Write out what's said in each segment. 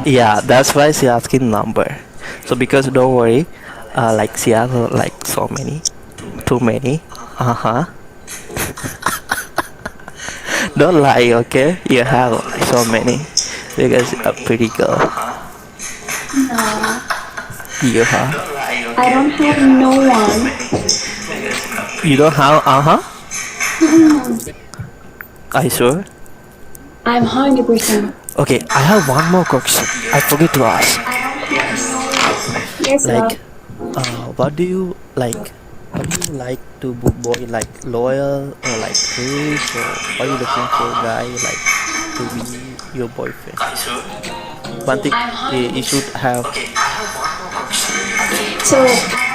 Yeah, that's why she asking number. So because don't worry, like she has like so many, too many. Uh huh. Don't lie, okay? You have so many because a pretty girl. No, You have. I don't have no one. You don't have. Uh huh. Mm, Are you sure? I'm 100%. Okay, I have one more question. I forget to ask. I don't have no one. Yes, love. Like, what do you like? What do you like to boy like loyal or like rich or are you looking for a guy like to be your boyfriend? One thing I'm you should 100%. have. So,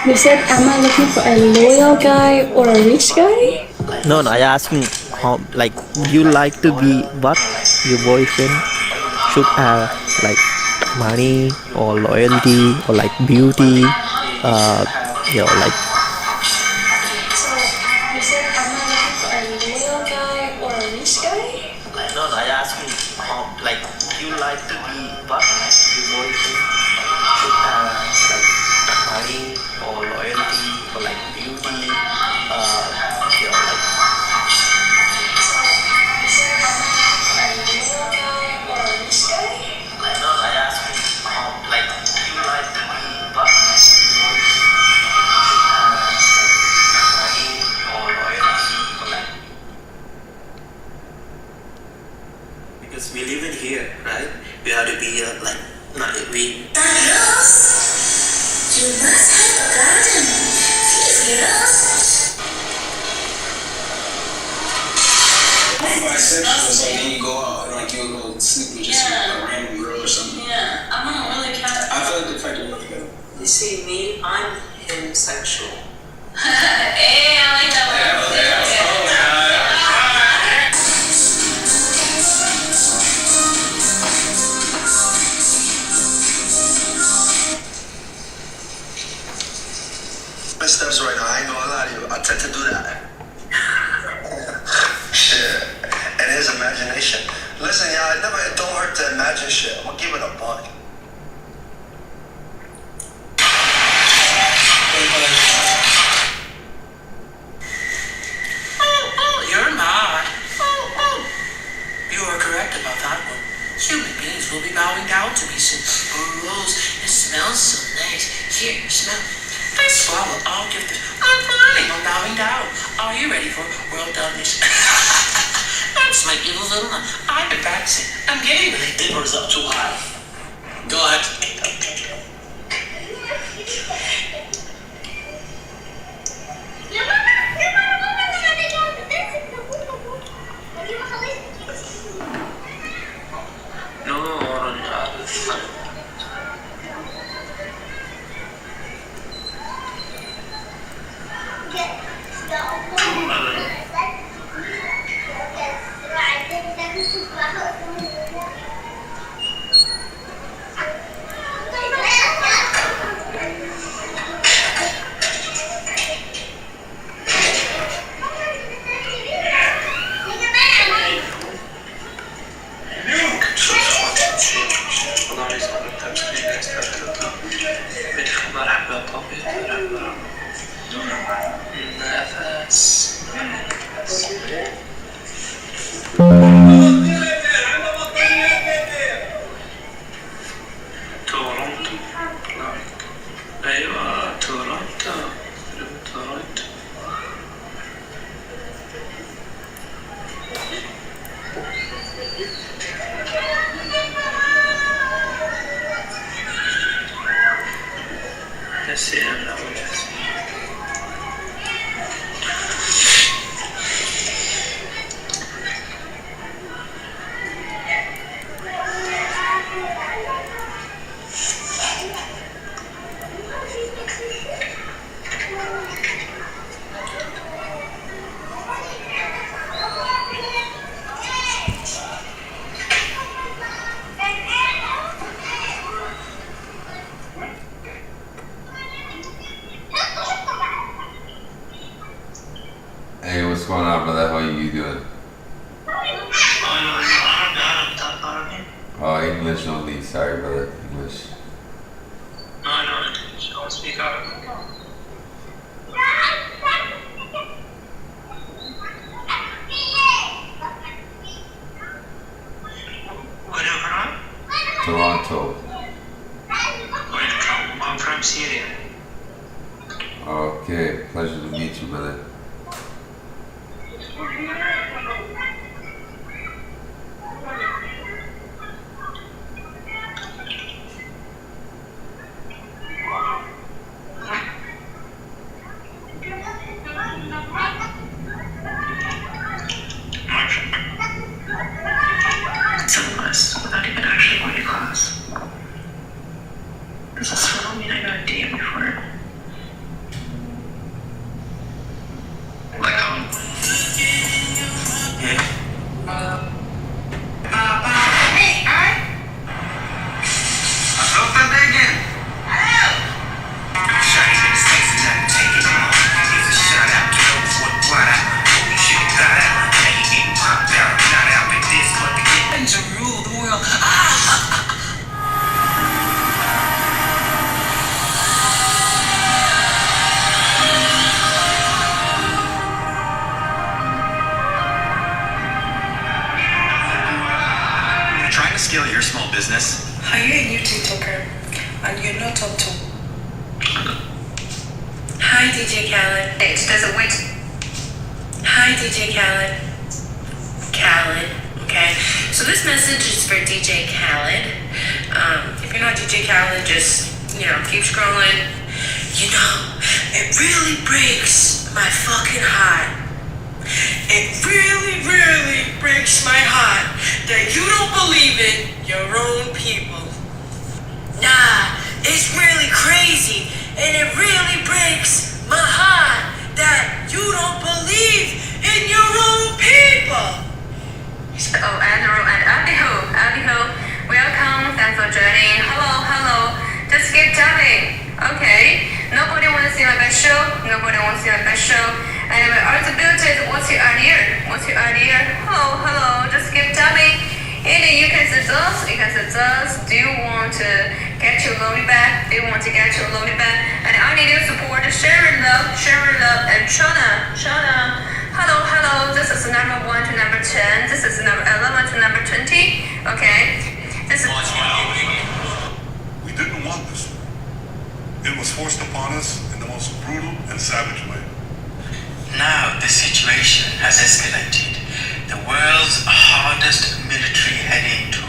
you said, am I looking for a loyal guy or a rich guy? No, no. I asking how like would you like to be what your boyfriend should have like money or loyalty or like beauty, uh, like So, you said, am I looking for a loyal guy or a rich guy? no, no, I asking how like you like to be what your boyfriend should have like money or loyalty or like beauty, like You said, am I looking for a loyal guy or a rich guy? no, I asking how like you like to be what your boyfriend should have like money or loyalty or like because we live in here, right? We have to be like not we. You must have forgotten. Bisexual, so then you go out, like you'll go sleep with just a random girl or something. Yeah, I'm not really kind of. I feel like the fact that we're together. You see, me, I'm hemsexual. Hey, I like that one. Steps right now, I ain't gonna lie to you. I tend to do that. Shit. And his imagination. Listen, y'all, it don't hurt to imagine shit. I'm gonna give it a buck. You're not. You are correct about that one. Human beings will be bowing down to me soon. Oh, Rose, it smells so nice. Here, smell. I swallow all gifted. I'm planning on bowing down. Are you ready for world domination? That's my evil little one. I've been practicing. I'm getting the dippers up too high. Go ahead. Hey, what's going on, brother? How you doing? Oh, English only. Sorry, brother. English. No, I know English. I'll speak Arabic. Where are you from? Toronto. Welcome. I'm from Syria. Okay, pleasure to meet you, brother. Sunless, without even actually going to class. Does this still mean I got a DM before? Like, yeah. Hey, alright? Hello, again. Hello. Shawty's gonna say some time to take it on. Here's a shout out to those what I holy shit got out. Now you getting popped out, not out with this, but the getting to rule the world. Trying to scale your small business? Are you a new TikToker and you're not up to? Hi DJ Khaled. It doesn't wait. Hi DJ Khaled. Khaled. Okay. So this message is for DJ Khaled. If you're not DJ Khaled, just keep scrolling. It really breaks my fucking heart. It really, really breaks my heart that you don't believe in your own people. Nah, it's really crazy, and it really breaks my heart that you don't believe in your own people. Oh, Andrew and Andiho, welcome. Thanks for joining. Hello. Just keep tapping. Okay. Nobody wants to see my best show. Anyway, art abilities, what's your idea? Hello, just keep tapping. And you can suggest, do you want to get your loaded back? And I need your support, Sharon Love, and Shona. Hello, this is number 1 to number 10, this is number 11 to number 20, okay? This is... We didn't want this. It was forced upon us in the most brutal and savage way. Now the situation has escalated. The world's hardest military heading to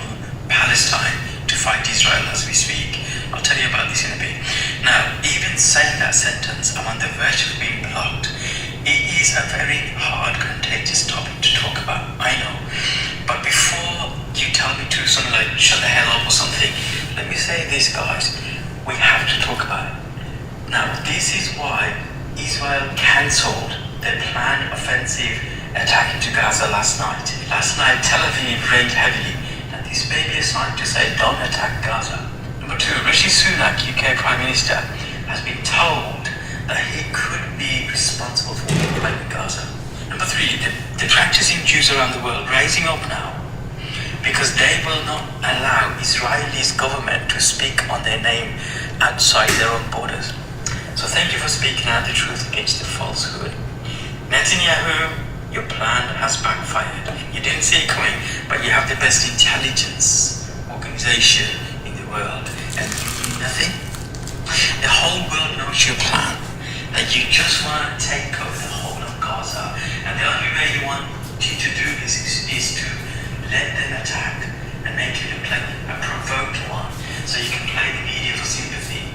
Palestine to fight Israel as we speak. I'll tell you about this in a bit. Now, even saying that sentence, I'm on the verge of being blocked. It is a very hard, contagious topic to talk about, I know. But before you tell me to something like shut the hell up or something, let me say this, guys. We have to talk about it. Now, this is why Israel cancelled their planned offensive attack into Gaza last night. Last night, Tel Aviv rained heavily. Now, this may be a sign to say don't attack Gaza. Number 2, Rishi Sunak, UK Prime Minister, has been told that he could be responsible for what happened in Gaza. Number 3, the practicing Jews around the world rising up now because they will not allow Israeli's government to speak on their name outside their own borders. So thank you for speaking out the truth against the falsehood. Netanyahu, your plan has backfired. You didn't see it coming, but you have the best intelligence organization in the world, and you do nothing. The whole world knows your plan, that you just want to take over the whole of Gaza, and the only way you want you to do this is to let them attack and make it look like a provoked one, so you can play the media for sympathy.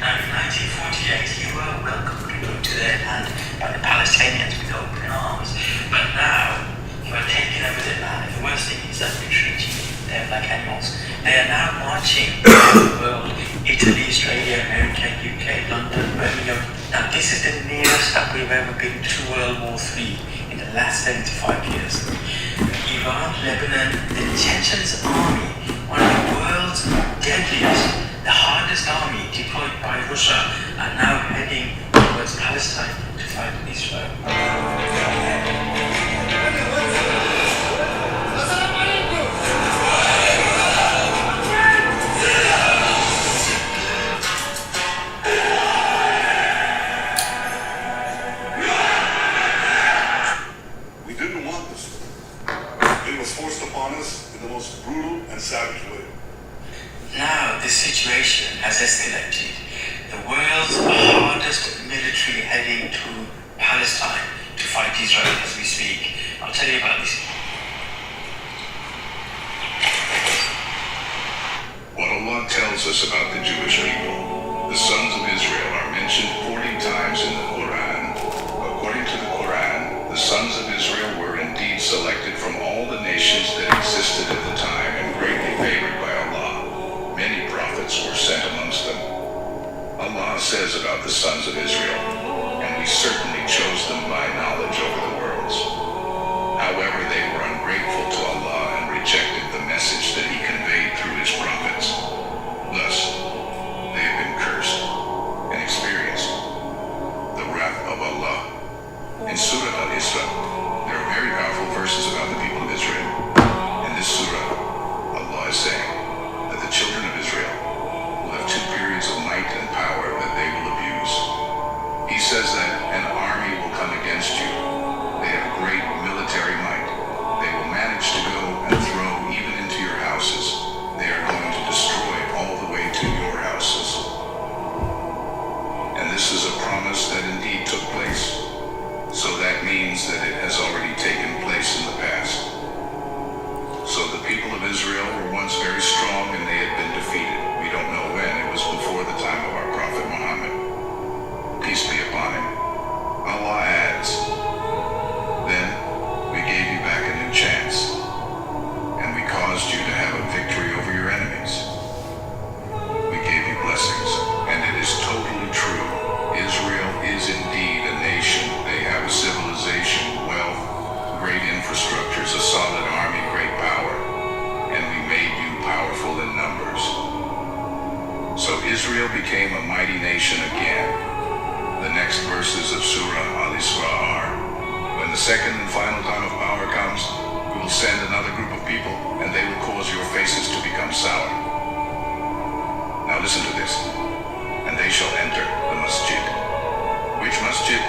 Now, in 1948, you were welcomed into their land by the Palestinians with open arms, but now you are taking over their land, and the worst thing is that we're treating them like animals. They are now marching around the world: Italy, Australia, America, UK, London, Birmingham. Now, this is the nearest that we've ever been to World War III in the last 75 years. Iran, Lebanon, the Chechen's army, one of the world's deadliest, the hardest army deployed by Russia, are now heading towards Palestine to fight Israel. Israel as we speak. I'll tell you about this. What Allah tells us about the Jewish people, the sons of Israel are mentioned 40 times in the Quran. According to the Quran, the sons of Israel were indeed selected from all the nations that existed at the time and greatly favored by Allah. Many prophets were sent amongst them. Allah says about the sons of Israel, and we certainly chose them by knowledge over the worlds. However, they were ungrateful to Allah and rejected the message that He conveyed through His prophets. Thus, they have been cursed and experienced the wrath of Allah. In Surah Al-Isra, there are very powerful verses about the people of Israel. In this surah, Allah is saying that the children of Israel will have two periods of might and power that they will abuse. He says that an army will come against you. They have great military might. They will manage to go and throw even into your houses. They are going to destroy all the way to your houses. And this is a promise that indeed took place. So that means that it has already taken place in the past. So the people of Israel were once very strong and they had been defeated. We don't know when. It was before the time of our Prophet Muhammad. Peace be upon him. Allah adds, then we gave you back a new chance, and we caused you to have a victory over your enemies. We gave you blessings, and it is totally true. Israel is indeed a nation. They have a civilization, wealth, great infrastructures, a solid army, great power, and we made you powerful in numbers. So Israel became a mighty nation again. The next verses of Surah Al-Isra are, when the second and final time of power comes, we will send another group of people, and they will cause your faces to become sour. Now listen to this. And they shall enter the masjid. Which masjid?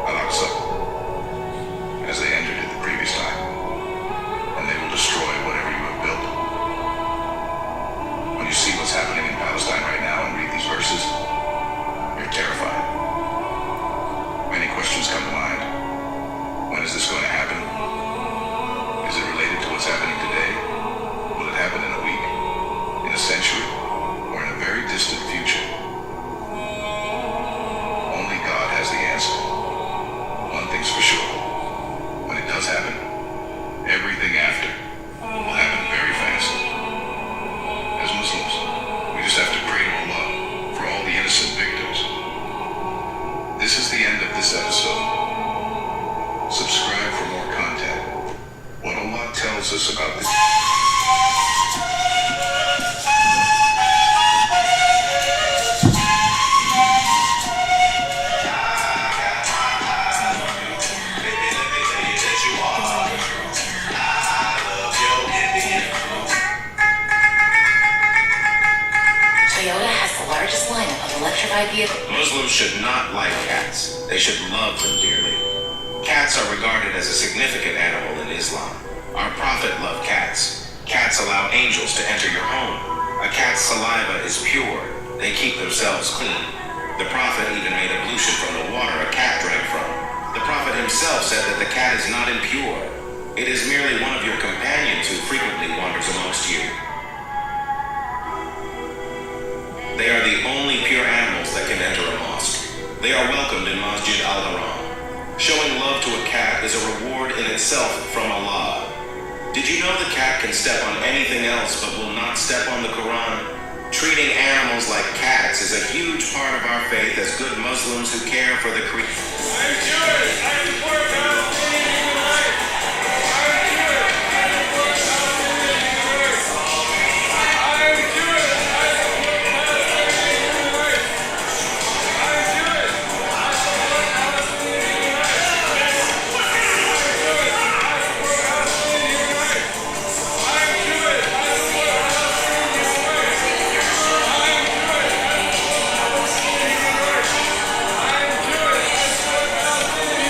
Al-Aqsa. As they entered it the previous time. And they will destroy whatever you have built. When you see what's happening in Palestine right now and read these verses, you're terrified. Many questions come to mind. When is this going to happen? Is it related to what's happening today? Will it happen in a week? In a century? Or in a very distant future? Only God has the answer. One thing's for sure. When it does happen, everything after will happen very fast. As Muslims, we just have to pray to Allah for all the innocent victims. This is the end of this episode. Subscribe for more content. What Allah tells us about the Toyota has the largest lineup of electrified vehicles. Muslims should not like cats. They should love them dearly. Cats are regarded as a significant animal in Islam. Our Prophet loved cats. Cats allow angels to enter your home. A cat's saliva is pure. They keep themselves clean. The Prophet even made ablution from the water a cat drank from. The Prophet himself said that the cat is not impure. It is merely one of your companions who frequently wanders amongst you. They are the only pure animals that can enter a mosque. They are welcomed in Masjid Al-Haram. Showing love to a cat is a reward in itself from Allah. Did you know the cat can step on anything else but will not step on the Quran? Treating animals like cats is a huge part of our faith as good Muslims who care for the creature. I'm Jewish. I support Palestinian rights. I'm Jewish. I support Palestinian rights. I'm Jewish. I support Palestinian rights. I'm Jewish. I support Palestinian rights. I'm Jewish. I support Palestinian rights. I'm Jewish. I support Palestinian rights. I'm Jewish. I support Palestinian rights. I'm Jewish. I support Palestinian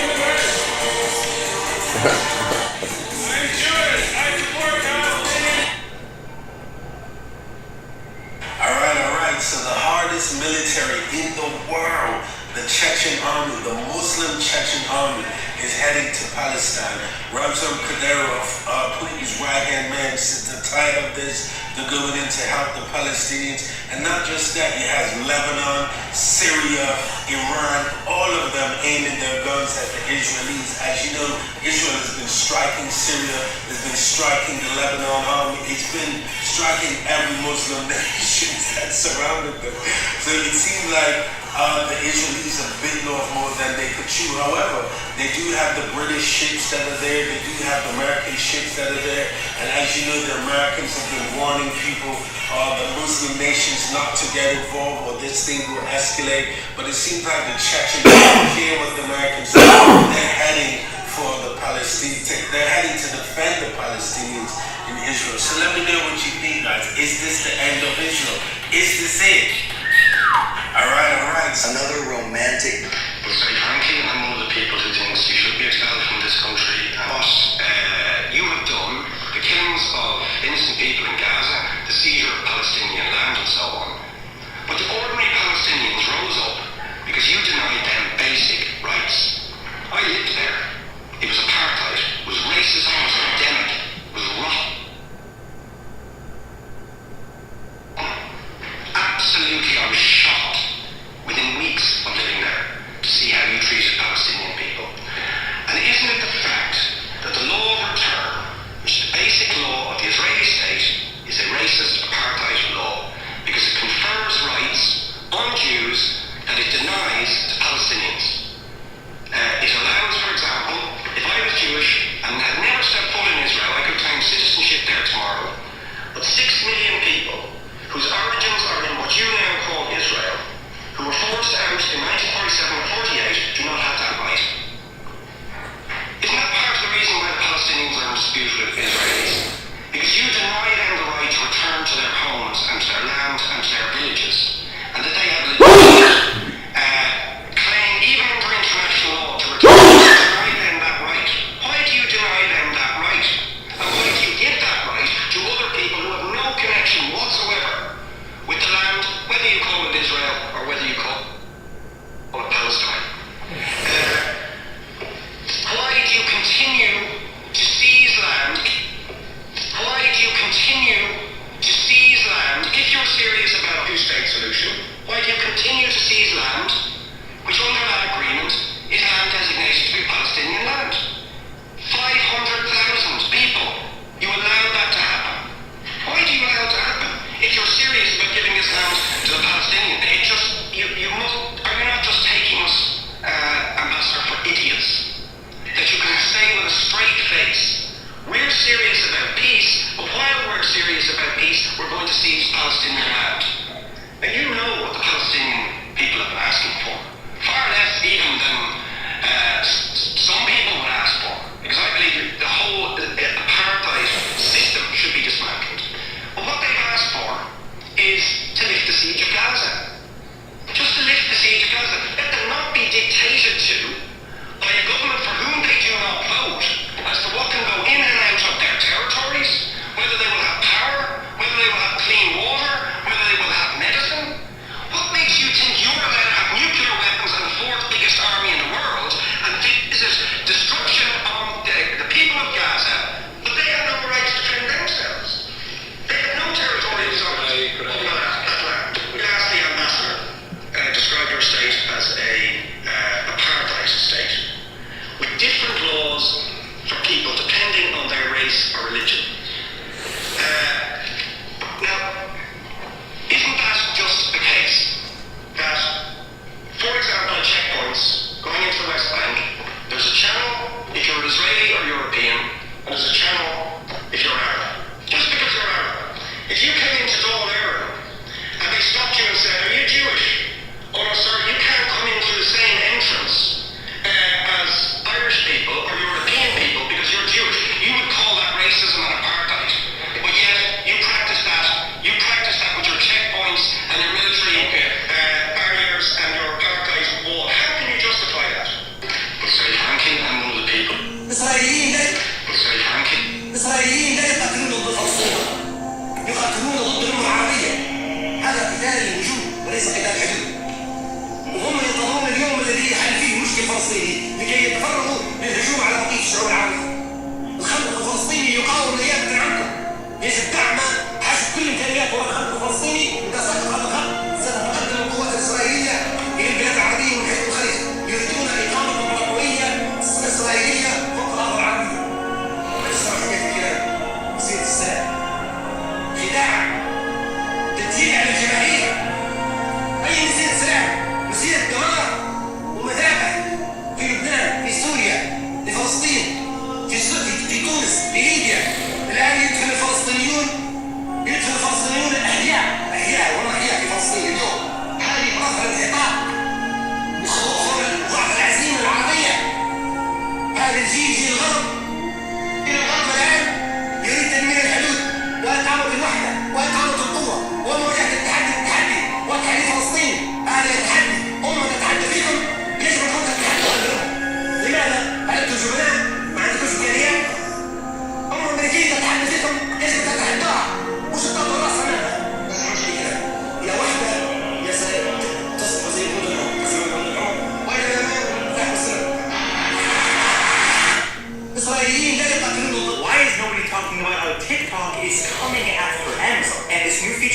army is heading to Palestine. Ramzan Kadyrov, Putin's right-hand man, since the tired of this, they're going in to help the Palestinians. And not just that, you have Lebanon, Syria, Iran, all of them aiming their guns at the Israelis. As you know, Israel has been striking Syria, has been striking the Lebanon army, it's been striking every Muslim nation that surrounded them. So it seems like the Israelis have bitten off more than they could chew. However, they do have the British ships that are there, they do have the American ships that are there, and as you know, the Americans have been warning people, the Muslim nations not to get involved or this thing will escalate. But it seems like the Chechens don't care what the Americans do. They're heading for the Palestinians, they're heading to defend the Palestinians in Israel. So let me know what you think, guys. Is this the end of Israel? Is this it? Alright. Another romantic. Well, very frankly, I'm one of the people who thinks you should be expelled from this country. But you have done the killings of innocent people in Gaza, the seizure of Palestinian land and so on. But the ordinary Palestinians rose up because you denied them basic rights. I lived there. It was apartheid. It was racism. It was endemic. It was rotten. Absolutely, I was shocked within weeks of living there to see how you treated Palestinians.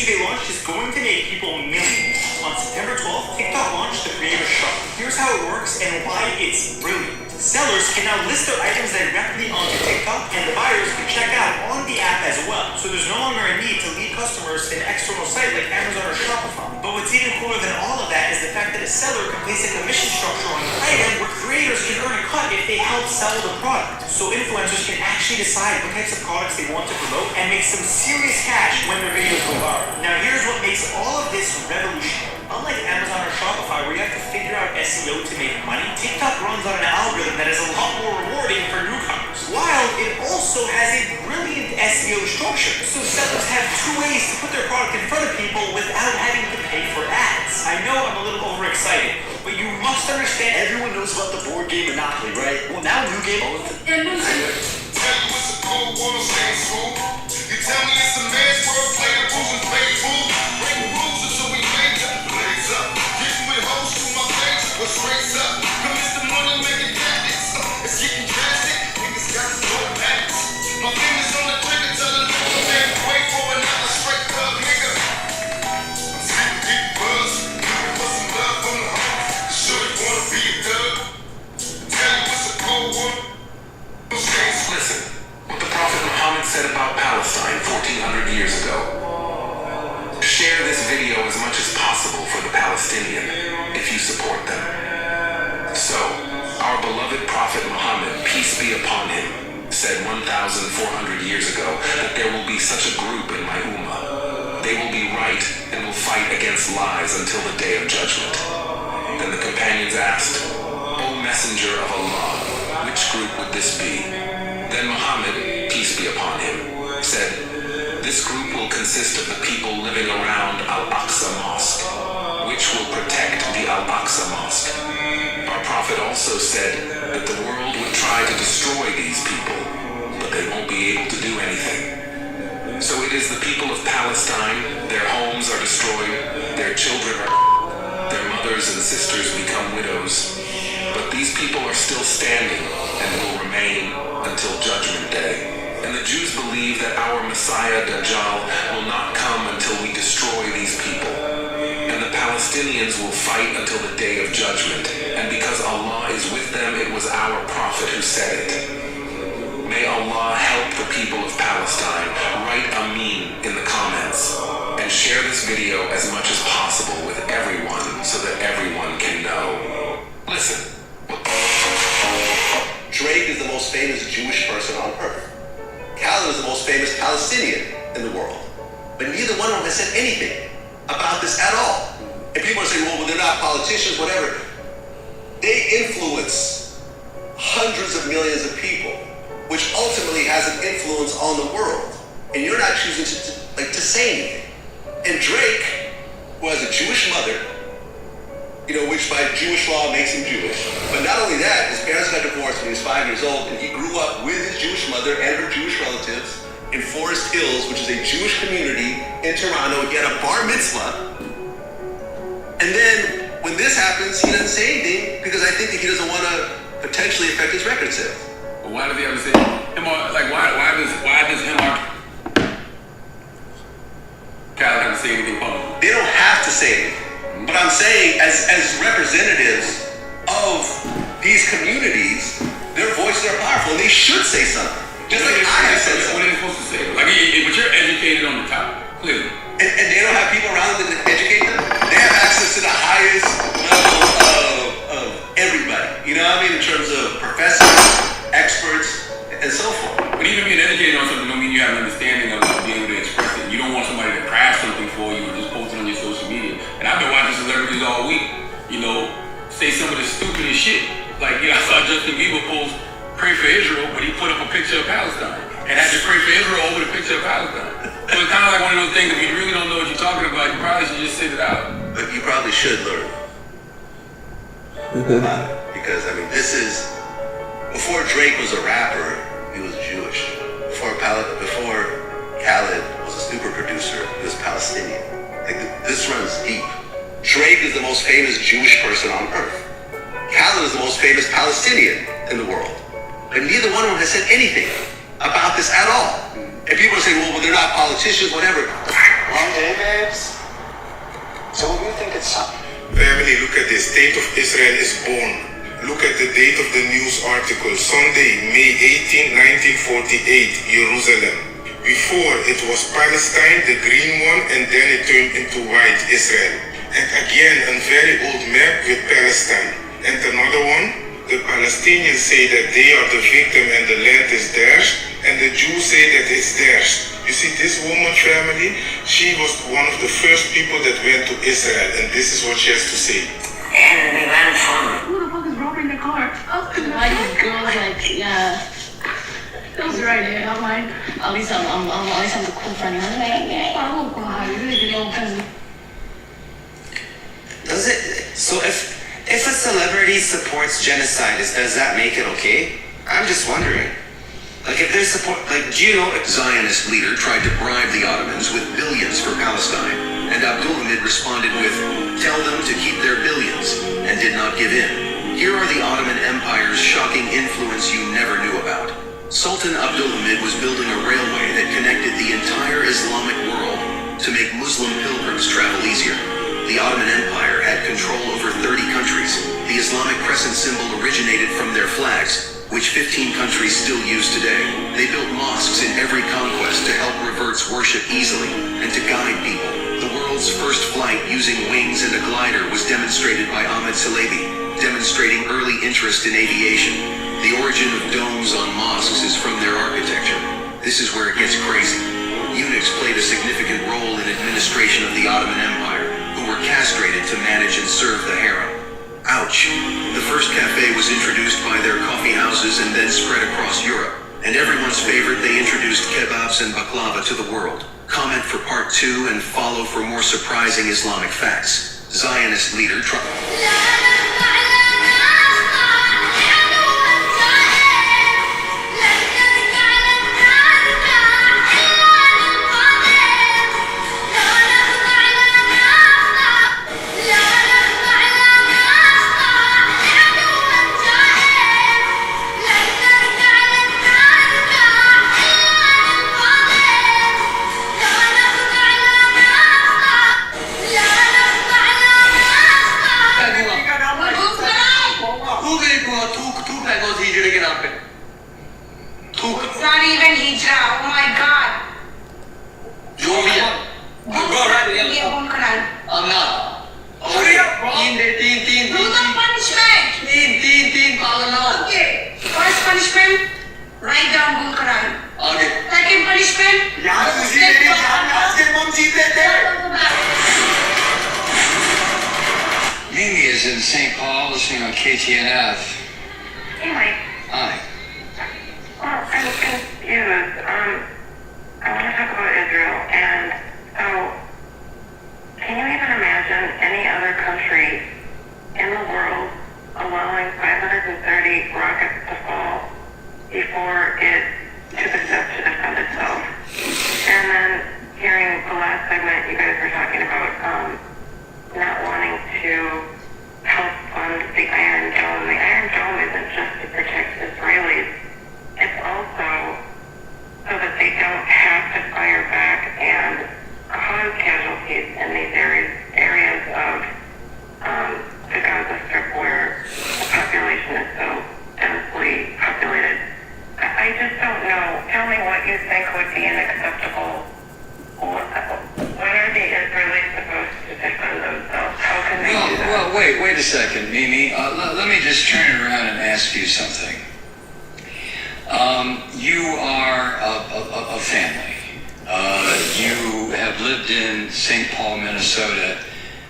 they launched is going to make people millions. On September 12th, TikTok launched the Creator Shop. Here's how it works and why it's brilliant. Sellers can now list their items directly onto TikTok, and the buyers can check out on the app as well. So there's no longer a need to lead customers to an external site like Amazon or Shopify. But what's even cooler than all of that is the fact that a seller can place a commission structure on the item where creators can earn a cut if they help sell the product. So influencers can actually decide what types of products they want to promote and make some serious cash when their videos go viral. Now here's what makes all of this revolutionary. Unlike Amazon or Shopify, where you have to figure out SEO to make money, TikTok runs on an algorithm that is a lot more rewarding for newcomers, while it also has a brilliant SEO structure. So sellers have two ways to put their product in front of people without having to pay for ads. I know I'm a little overexcited, but you must understand everyone knows about the board game Monopoly, right? Well, now new game. Tell you it's a cold war, stay smooth. You tell me it's a man's world, play the rules and play the rules. Break the rules until we make up. Blaze up. Getting with hoes to my face, what's race up? Come Mr. Money making tactics. It's getting drastic. Niggas got to throw packs. My fingers on the trigger, tell the little man, wait for another straight thug nigga. I'm sick of deep buzz. Looking for some love from the homies. Sure you wanna be a thug? Tell you it's a cold war. Listen, what the Prophet Muhammad said about Palestine 1400 years ago. Share this video as much as possible for the Palestinian if you support them. So, our beloved Prophet Muhammad, peace be upon him, said 1,400 years ago that there will be such a group in my ummah. They will be right and will fight against lies until the day of judgment. Then the companions asked, O Messenger of Allah, which group would this be? Then Muhammad, peace be upon him, said, this group will consist of the people living around Al-Aqsa Mosque, which will protect the Al-Aqsa Mosque. Our Prophet also said that the world would try to destroy these people, but they won't be able to do anything. So it is the people of Palestine, their homes are destroyed, their children are, their mothers and sisters become widows. But these people are still standing and will remain until Judgment Day. And the Jews believe that our Messiah Dajjal will not come until we destroy these people. And the Palestinians will fight until the day of judgment. And because Allah is with them, it was our Prophet who said it. May Allah help the people of Palestine. Write Ameen in the comments. And share this video as much as possible with everyone so that everyone can know. Listen. Drake is the most famous Jewish person on earth. Khaled is the most famous Palestinian in the world. But neither one of them has said anything about this at all. And people are saying, well, they're not politicians, whatever. They influence hundreds of millions of people, which ultimately has an influence on the world. And you're not choosing to say anything. And Drake, who has a Jewish mother, which by Jewish law makes him Jewish. But not only that, his parents got divorced when he was 5 years old, and he grew up with his Jewish mother and her Jewish relatives in Forest Hills, which is a Jewish community in Toronto. He had a bar mitzvah. And then when this happens, he doesn't say anything because I think that he doesn't want to potentially affect his record sales. But why does he ever say him? Why does him or Khaled have to say anything publicly? They don't have to say anything. But I'm saying, as representatives of these communities, their voices are powerful, and they should say something. Just like I have said something. What are they supposed to say? But you're educated on the topic, clearly. And they don't have people around them that educate them? They have access to the highest level of everybody. You know what I mean? In terms of professors, experts, and so forth. But even being educated on something don't mean you have an understanding of being able to express it. You don't want somebody to craft something for you and just post it on your social media. And I've been watching celebrities all week, say some of the stupidest shit. Like, I saw Justin Bieber post, pray for Israel, but he put up a picture of Palestine. And had to pray for Israel over the picture of Palestine. So it's kind of like one of those things, if you really don't know what you're talking about, you probably should just sit it out. But you probably should learn. Because, this is... Before Drake was a rapper, he was Jewish. Before Khaled was a super producer, he was Palestinian. This runs deep. Drake is the most famous Jewish person on earth. Khaled is the most famous Palestinian in the world. But neither one of them has said anything about this at all. And people are saying, well, they're not politicians, whatever. One day, babes. So what do you think it's up? Family, look at this. State of Israel is born. Look at the date of the news article. Sunday, May 18, 1948, Jerusalem. Before, it was Palestine, the green one, and then it turned into white Israel. And again, a very old map with Palestine. And another one, the Palestinians say that they are the victim and the land is theirs, and the Jews say that it's theirs. You see, this woman family, she was one of the first people that went to Israel, and this is what she has to say. And they ran from Who the fuck is robbing the car? like girls, like yeah. Those are right here, not mine. At least I'm the cool friend. Oh god, you're really good old cousin. Does it? So if a celebrity supports genocide, does that make it okay? I'm just wondering. Like if there's support, like do you know? Zionist leader tried to bribe the Ottomans with billions for Palestine, and Abdulhamid responded with, "Tell them to keep their billions," and did not give in. Here are the Ottoman Empire's shocking influence you never knew about. Sultan Abdulhamid was building a railway that connected the entire Islamic world to make Muslim pilgrims travel easier. The Ottoman Empire had control over 30 countries. The Islamic crescent symbol originated from their flags, which 15 countries still use today. They built mosques in every conquest to help reverts worship easily and to guide people. The world's first flight using wings and a glider was demonstrated by Ahmed Salebi, demonstrating early interest in aviation. The origin of domes on mosques is from their architecture. This is where it gets crazy. Eunuchs played a significant role in administration of the Ottoman Empire, who were castrated to manage and serve the harem. Ouch. The first cafe was introduced by their coffee houses and then spread across Europe. And everyone's favorite, they introduced kebabs and baklava to the world. Comment for part 2 and follow for more surprising Islamic facts. Zionist leader Trump. It's not even hijra. Oh my god. I'm not. Do the punishment. Okay. First punishment, write down Gul Quran. Second punishment, Mimi is in St. Paul listening on KTNF. Hey, Mike. Hi. Well, I'm confused. I want to talk about Israel, and so, can you even imagine any other country in the world allowing 530 rockets to fall before it took a step to defend itself? And then, hearing the last segment, you guys were talking about not wanting to help fund the Iron Dome. The Iron Dome isn't just to protect Israelis. It's also so that they don't have to fire back and cause casualties in these areas of the Gaza Strip where the population is so densely populated. I just don't know. Tell me what you think would be an acceptable. When are the Israelis supposed to defend themselves? How can they do that? Well, wait a second, Mimi. Let me just turn it around and ask you something. You are a family. You have lived in St. Paul, Minnesota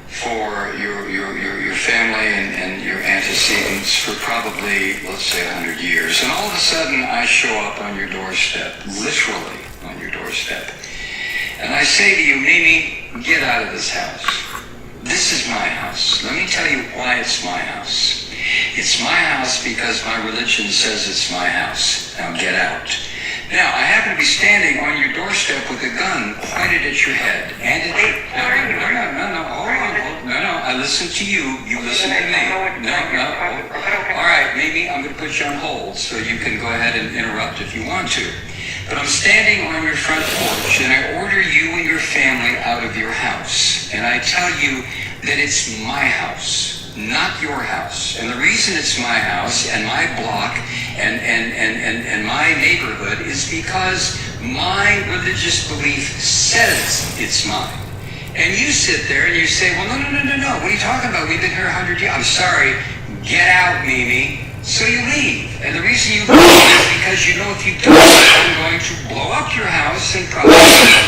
for your family and your antecedents for probably, let's say, 100 years. And all of a sudden, I show up on your doorstep, literally on your doorstep. And I say to you, Mimi, get out of this house. This is my house. Let me tell you why it's my house. It's my house because my religion says it's my house. Now get out. Now, I happen to be standing on your doorstep with a gun pointed at your head. And it's... No, hold on. No, I I listen to you, you listen to me. No. All right, maybe I'm going to put you on hold so you can go ahead and interrupt if you want to. But I'm standing on your front porch and I order you and your family out of your house. And I tell you that it's my house, not your house. And the reason it's my house and my block and my neighborhood is because my religious belief says it's mine. And you sit there and you say, well, no. What are you talking about? We've been here 100 years. I'm sorry. Get out, Mimi. So you leave. And the reason you leave is because you know if you don't, I'm going to blow up your house and probably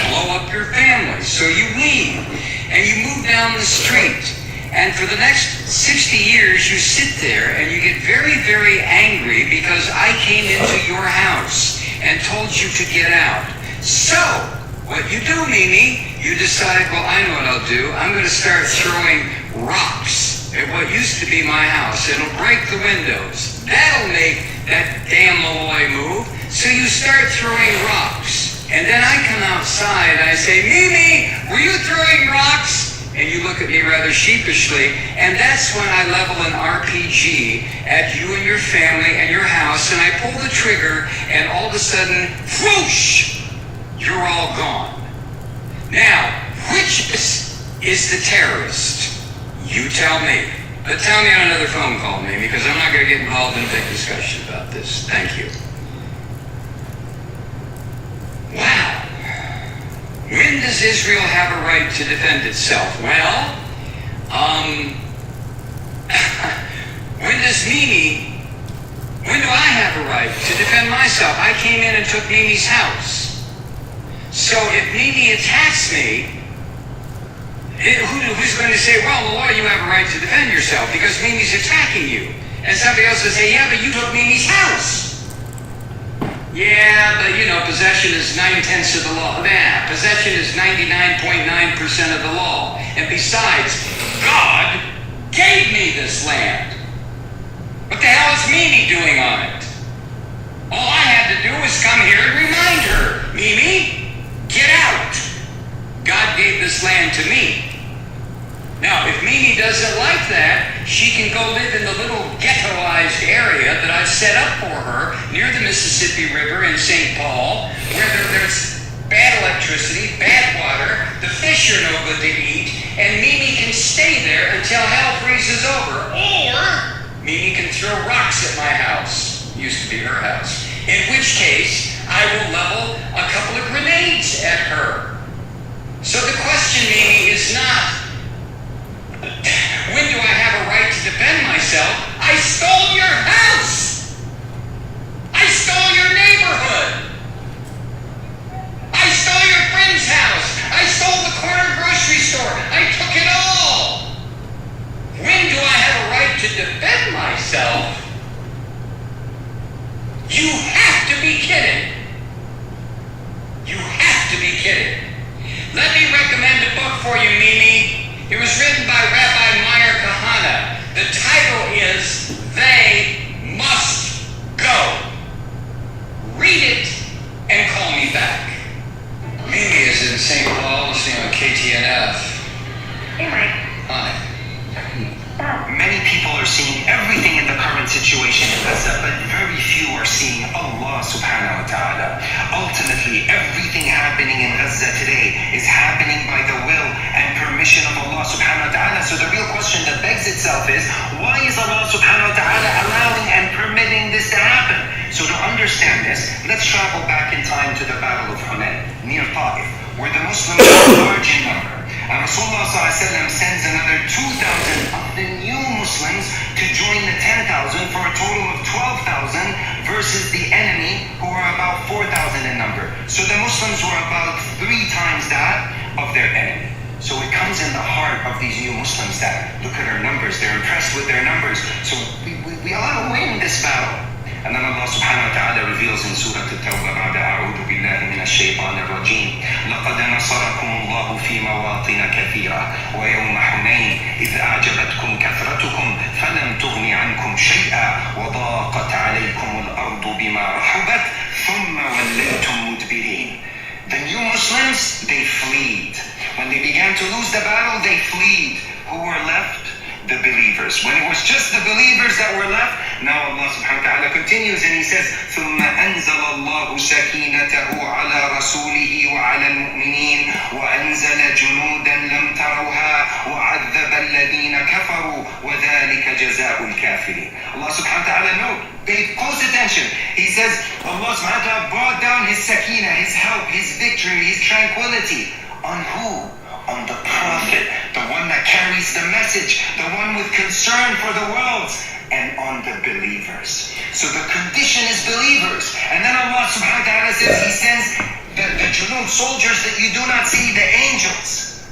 blow up your family. So you leave. And you move down the street. And for the next 60 years, you sit there and you get very, very angry because I came into your house and told you to get out. So, what you do, Mimi, you decide, well, I know what I'll do. I'm going to start throwing rocks at what used to be my house. It'll break the windows. That'll make that damn Malloy move. So you start throwing rocks. And then I come outside and I say, Mimi, were you throwing rocks? And you look at me rather sheepishly. And that's when I level an RPG at you and your family and your house. And I pull the trigger and all of a sudden, whoosh, you're all gone. Now, which is the terrorist? You tell me. But tell me on another phone call, Mimi, because I'm not going to get involved in a big discussion about this. Thank you. Wow. When does Israel have a right to defend itself? Well, when do I have a right to defend myself? I came in and took Mimi's house. So if Mimi attacks me, who's going to say, well, Malloy, you have a right to defend yourself because Mimi's attacking you? And somebody else will say, yeah, but you took Mimi's house. Yeah, but possession is 9/10 of the law. Nah, possession is 99.9% of the law. And besides, God gave me this land. What the hell is Mimi doing on it? All I had to do was come here and remind her, Mimi, get out. God gave this land to me. Now, if Mimi doesn't like that, she can go live in the little ghettoized area that I've set up for her near the Mississippi River in St. Paul, where there's bad electricity, bad water, the fish are no good to eat, and Mimi can stay there until hell freezes over. Or Mimi can throw rocks at my house. Used to be her house. In which case, I will level a couple of grenades at her. So the question, Mimi, is not, when do I have a right to defend myself? I stole your house! I stole your neighborhood! I stole your friend's house! I stole the corner grocery store! I took it all! When do I have a right to defend myself? You have to be kidding! You have to be kidding! Let me recommend a book for you, Mimi. It was written by Rabbi Meir Kahana. The title is They Must Go. Read it and call me back. Mimi is in St. Paul, listening on KTNF. Hey, Mike. Hi. Many people are seeing everything in the current situation in Gaza, but very few are seeing Allah subhanahu wa ta'ala. Ultimately, everything happening in Gaza today is happening by the will and permission of Allah subhanahu wa ta'ala. So the real question that begs itself is, why is Allah subhanahu wa ta'ala allowing and permitting this to happen? So to understand this, let's travel back in time to the Battle of Hunayn, near Ta'if, where the Muslims are large in number. And Rasulullah sends another 2,000 of the new Muslims to join the 10,000 for a total of 12,000 versus the enemy who are about 4,000 in number. So the Muslims were about 3 times that of their enemy. So it comes in the heart of these new Muslims that look at our numbers, they're impressed with their numbers. So we ought to win this battle. And then Allah subhanahu wa ta'ala reveals in Surah At-Tawbah بعد أعوذ بالله من الشيطان الرجيم لقد نصركم الله في مواطن كثيرة ويوم حنين إذ أعجبتكم كثرتكم فلم تغن عنكم شيئا وضاقت عليكم الأرض بما رحبت ثم وليتم مدبرين. The new Muslims, they fled. When they began to lose the battle, they fled. Who were left? the believers. When it was just the believers that were left, now Allah subhanahu wa ta'ala continues and He says, ثُمَّ أَنزَلَ اللَّهُ سَكِينَتَهُ عَلَى رَسُولِهِ وَعَلَى الْمُؤْمِنِينَ وَأَنزَلَ جُنُودًا لَمْ تَرَوْهَا وَعَذَّبَ الَّذِينَ كَفَرُوا وَذَلِكَ جَزَاءُ الْكَافِرِينَ. Allah subhanahu wa ta'ala, note, pay close attention. He says, Allah subhanahu wa ta'ala brought down His sakina, His help, His victory, His tranquility. On who? On the Prophet, the one that carries the message, the one with concern for the worlds, and on the believers. So the condition is believers. And then Allah subhanahu wa ta'ala says He sends the junud, soldiers that you do not see, the angels.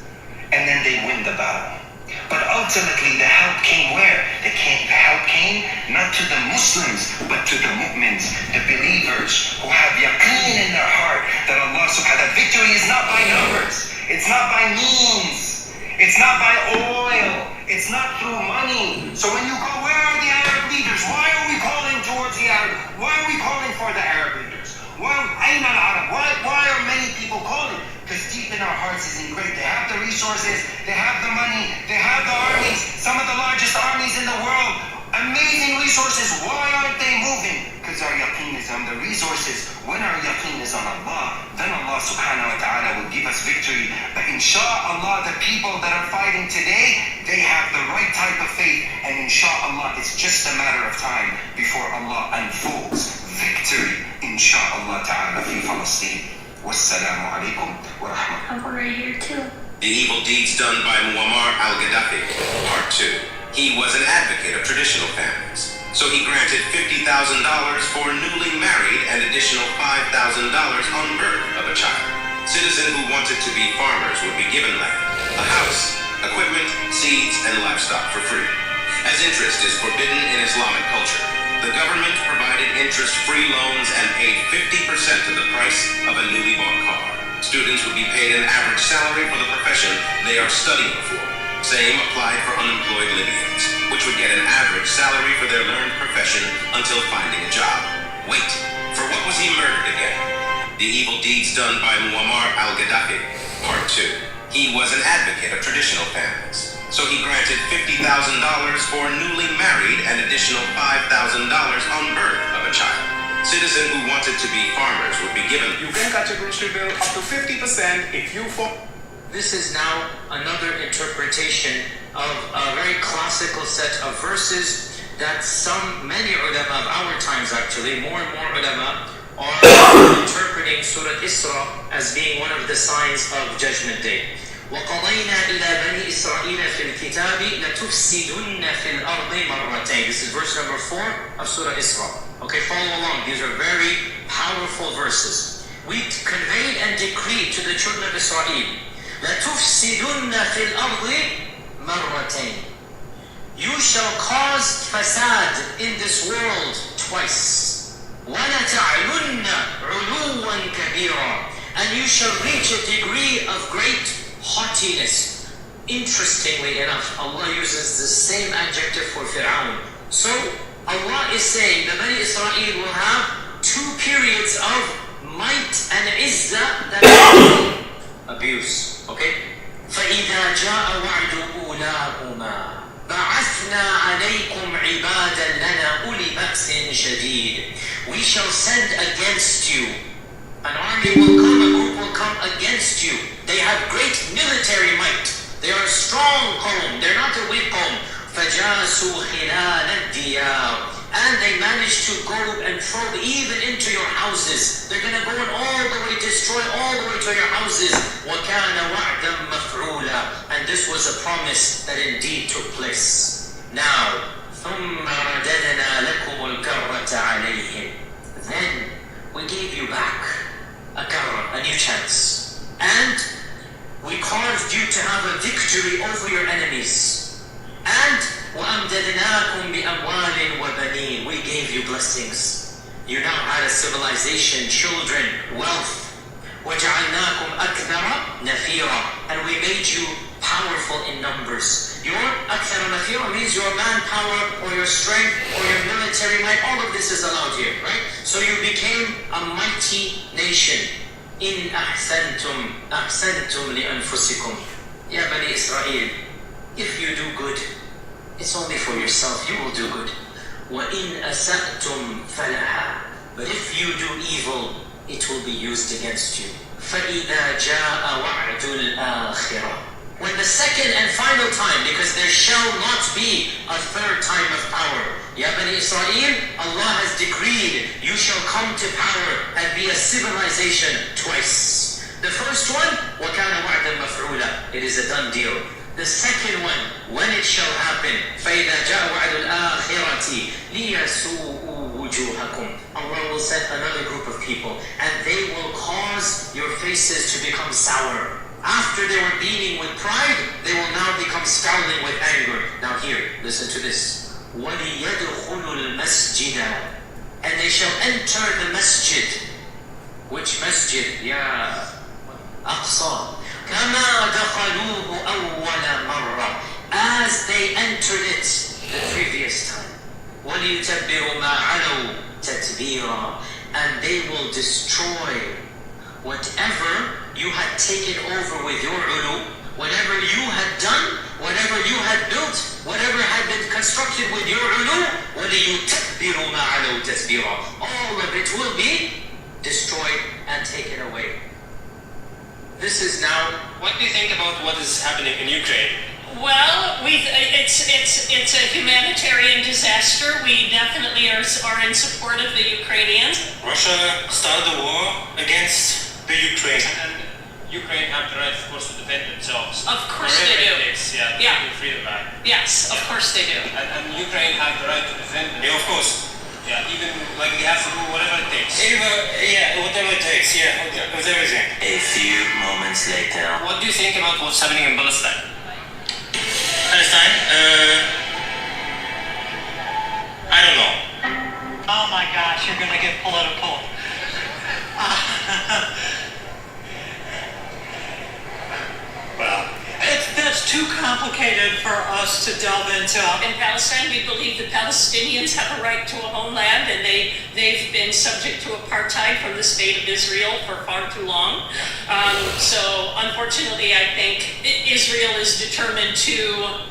And then they win the battle. But ultimately the help came where? The help came not to the Muslims, but to the mu'mins, the believers who have yaqeen in their heart that Allah subhanahu wa ta'ala, victory is not by numbers. It's not by means. It's not by oil. It's not through money. So when you go, where are the Arab leaders? Why are we calling towards the Arab? Why are we calling for the Arab leaders? Why are many people calling? Because deep in our hearts is great. They have the resources. They have the money. They have the armies. Some of the largest armies in the world. Amazing resources. Why aren't they moving? Because our yaqeen is on the resources. When our yaqeen is on Allah, then Allah subhanahu wa ta'ala will give us victory. But insha'Allah, the people that are fighting today, they have the right type of faith. And insha'Allah, it's just a matter of time before Allah unfolds victory. Insha'Allah ta'ala fi Palestine. Wassalamu alaikum wa rahmatullahi. I'm right here too. The evil deeds done by Muammar al-Gaddafi, Part 2. He was an advocate of traditional families. So he granted $50,000 for newly married and additional $5,000 on birth of a child. Citizens who wanted to be farmers would be given land, a house, equipment, seeds, and livestock for free. As interest is forbidden in Islamic culture, the government provided interest-free loans and paid 50% of the price of a newly bought car. Students would be paid an average salary for the profession they are studying for. Same applied for unemployed Libyans, which would get an average salary for their learned profession until finding a job. Wait, for what was he murdered again? The evil deeds done by Muammar al-Gaddafi, Part 2. He was an advocate of traditional families. So he granted $50,000 for newly married and additional $5,000 on birth of a child. Citizens who wanted to be farmers would be given. You can cut your grocery bill up to 50% if you This is now another interpretation of a very classical set of verses that many ulama of our times actually, more and more ulama are interpreting Surah Isra as being one of the signs of Judgment Day. وَقَضَيْنَا إِلَى بَنِي إِسْرَائِيلَ فِي الْكِتَابِ لَتُفْسِدُنَّ فِي الْأَرْضِ مَرَّتَيْنِ. This is verse number 4 of Surah Isra. Okay, follow along. These are very powerful verses. We conveyed and decreed to the children of Israel, لَتُفْسِدُنَّ فِي الْأَرْضِ مَرَّتَيْنِ. You shall cause fasad in this world twice. وَلَتَعْلُنَّ عُلُوًّا كَبِيرًا. And you shall reach a degree of great haughtiness. Interestingly enough, Allah uses the same adjective for Fir'aun. So Allah is saying the Bani Israel will have two periods of might and izzah that are abuse. Okay? فَإِذَا جَاءَ وَعْدُ أُولَاهُمَا بَعَثْنَا عَلَيْكُمْ عِبَادًا لَنَا أُولِي بَأْسٍ شَدِيدٍ. We shall send against you. An army will come, a group will come against you. They have great military might. They are a strong qawm. They're not a weak qawm. فَجَاسُوا خِلَالَ الدِّيَارِ. And they managed to go and probe even into your houses. They're going to go and all the way destroy all the way to your houses. وَكَانَ وَعْدًا مَفْعُولًا. And this was a promise that indeed took place. Now, ثُمَّ رَدَدْنَا لَكُمُ الْكَرَّةَ عَلَيْهِمْ. Then we gave you back a new chance. And we caused you to have a victory over your enemies. And وَأَمْدَدْنَاكُمْ بِأَمْوَالٍ وَبَنِينَ. We gave you blessings. You now had a civilization, children, wealth. وَجَعَلْنَاكُمْ أَكْثَرَ نَفِيرًا. And we made you powerful in numbers. Your أَكْثَرَ نَفِيرًا means your manpower or your strength or your military might. All of this is allowed here, right? So you became a mighty nation. إِنْ أَحْسَنْتُمْ لِأَنفُسِكُمْ. Ya Bani Israel, if you do good, It's only for yourself. You will do good. وَإِنْ أَسَأْتُمْ فَلَهَا. But if you do evil, it will be used against you. فَإِذَا جَاءَ وَعْدُ الْآخِرَةِ. When the second and final time, because there shall not be a third time of power. Ya Bani Israel, Allah has decreed you shall come to power and be a civilization twice. The first one, وَكَانَ وَعْدًا مَفْعُولًا. It is a done deal. The second one, when it shall happen, فَإِذَا جَاءَ وَعْدُ الْآخِرَةِ لِيَسُوءُوا وُجُوهَكُمْ. Allah will send another group of people, and they will cause your faces to become sour. After they were beaming with pride, they will now become scowling with anger. Now here, listen to this. وَلِيَدْخُلُوا الْمَسْجِدَ. And they shall enter the masjid. Which masjid? Ya Aqsa. كَمَا دَخَلُوهُ أَوَّلَ مَرَّةٍ. As they entered it the previous time. وَلِيُتَبِّرُوا مَا عَلَوْا تَتْبِيرًا. And they will destroy whatever you had taken over with your ulu, whatever you had done, whatever you had built, whatever had been constructed with your ulu, وَلِيُتَبِّرُوا مَا عَلَوْا تَتْبِيرًا. All of it will be destroyed and taken away. This is now. What do you think about what is happening in Ukraine? Well, it's a humanitarian disaster. We definitely are in support of the Ukrainians. Russia started a war against the Ukraine, and Ukraine have the right, of course, to defend themselves. Of course they do. Yeah. Freedom back. Yes, of course they do. And Ukraine have the right to defend themselves. Yeah, of course. Yeah, even like they have to do whatever it takes. Whatever it takes. Yeah, with everything. A few moments later. What do you think about what's happening in Palestine? Palestine? I don't know. Oh my gosh, you're gonna get political. Well, that's too complicated for us to delve into. In Palestine, we believe the Palestinians have a right to a homeland, and they've been subject to apartheid from the state of Israel for far too long. So unfortunately, I think Israel is determined to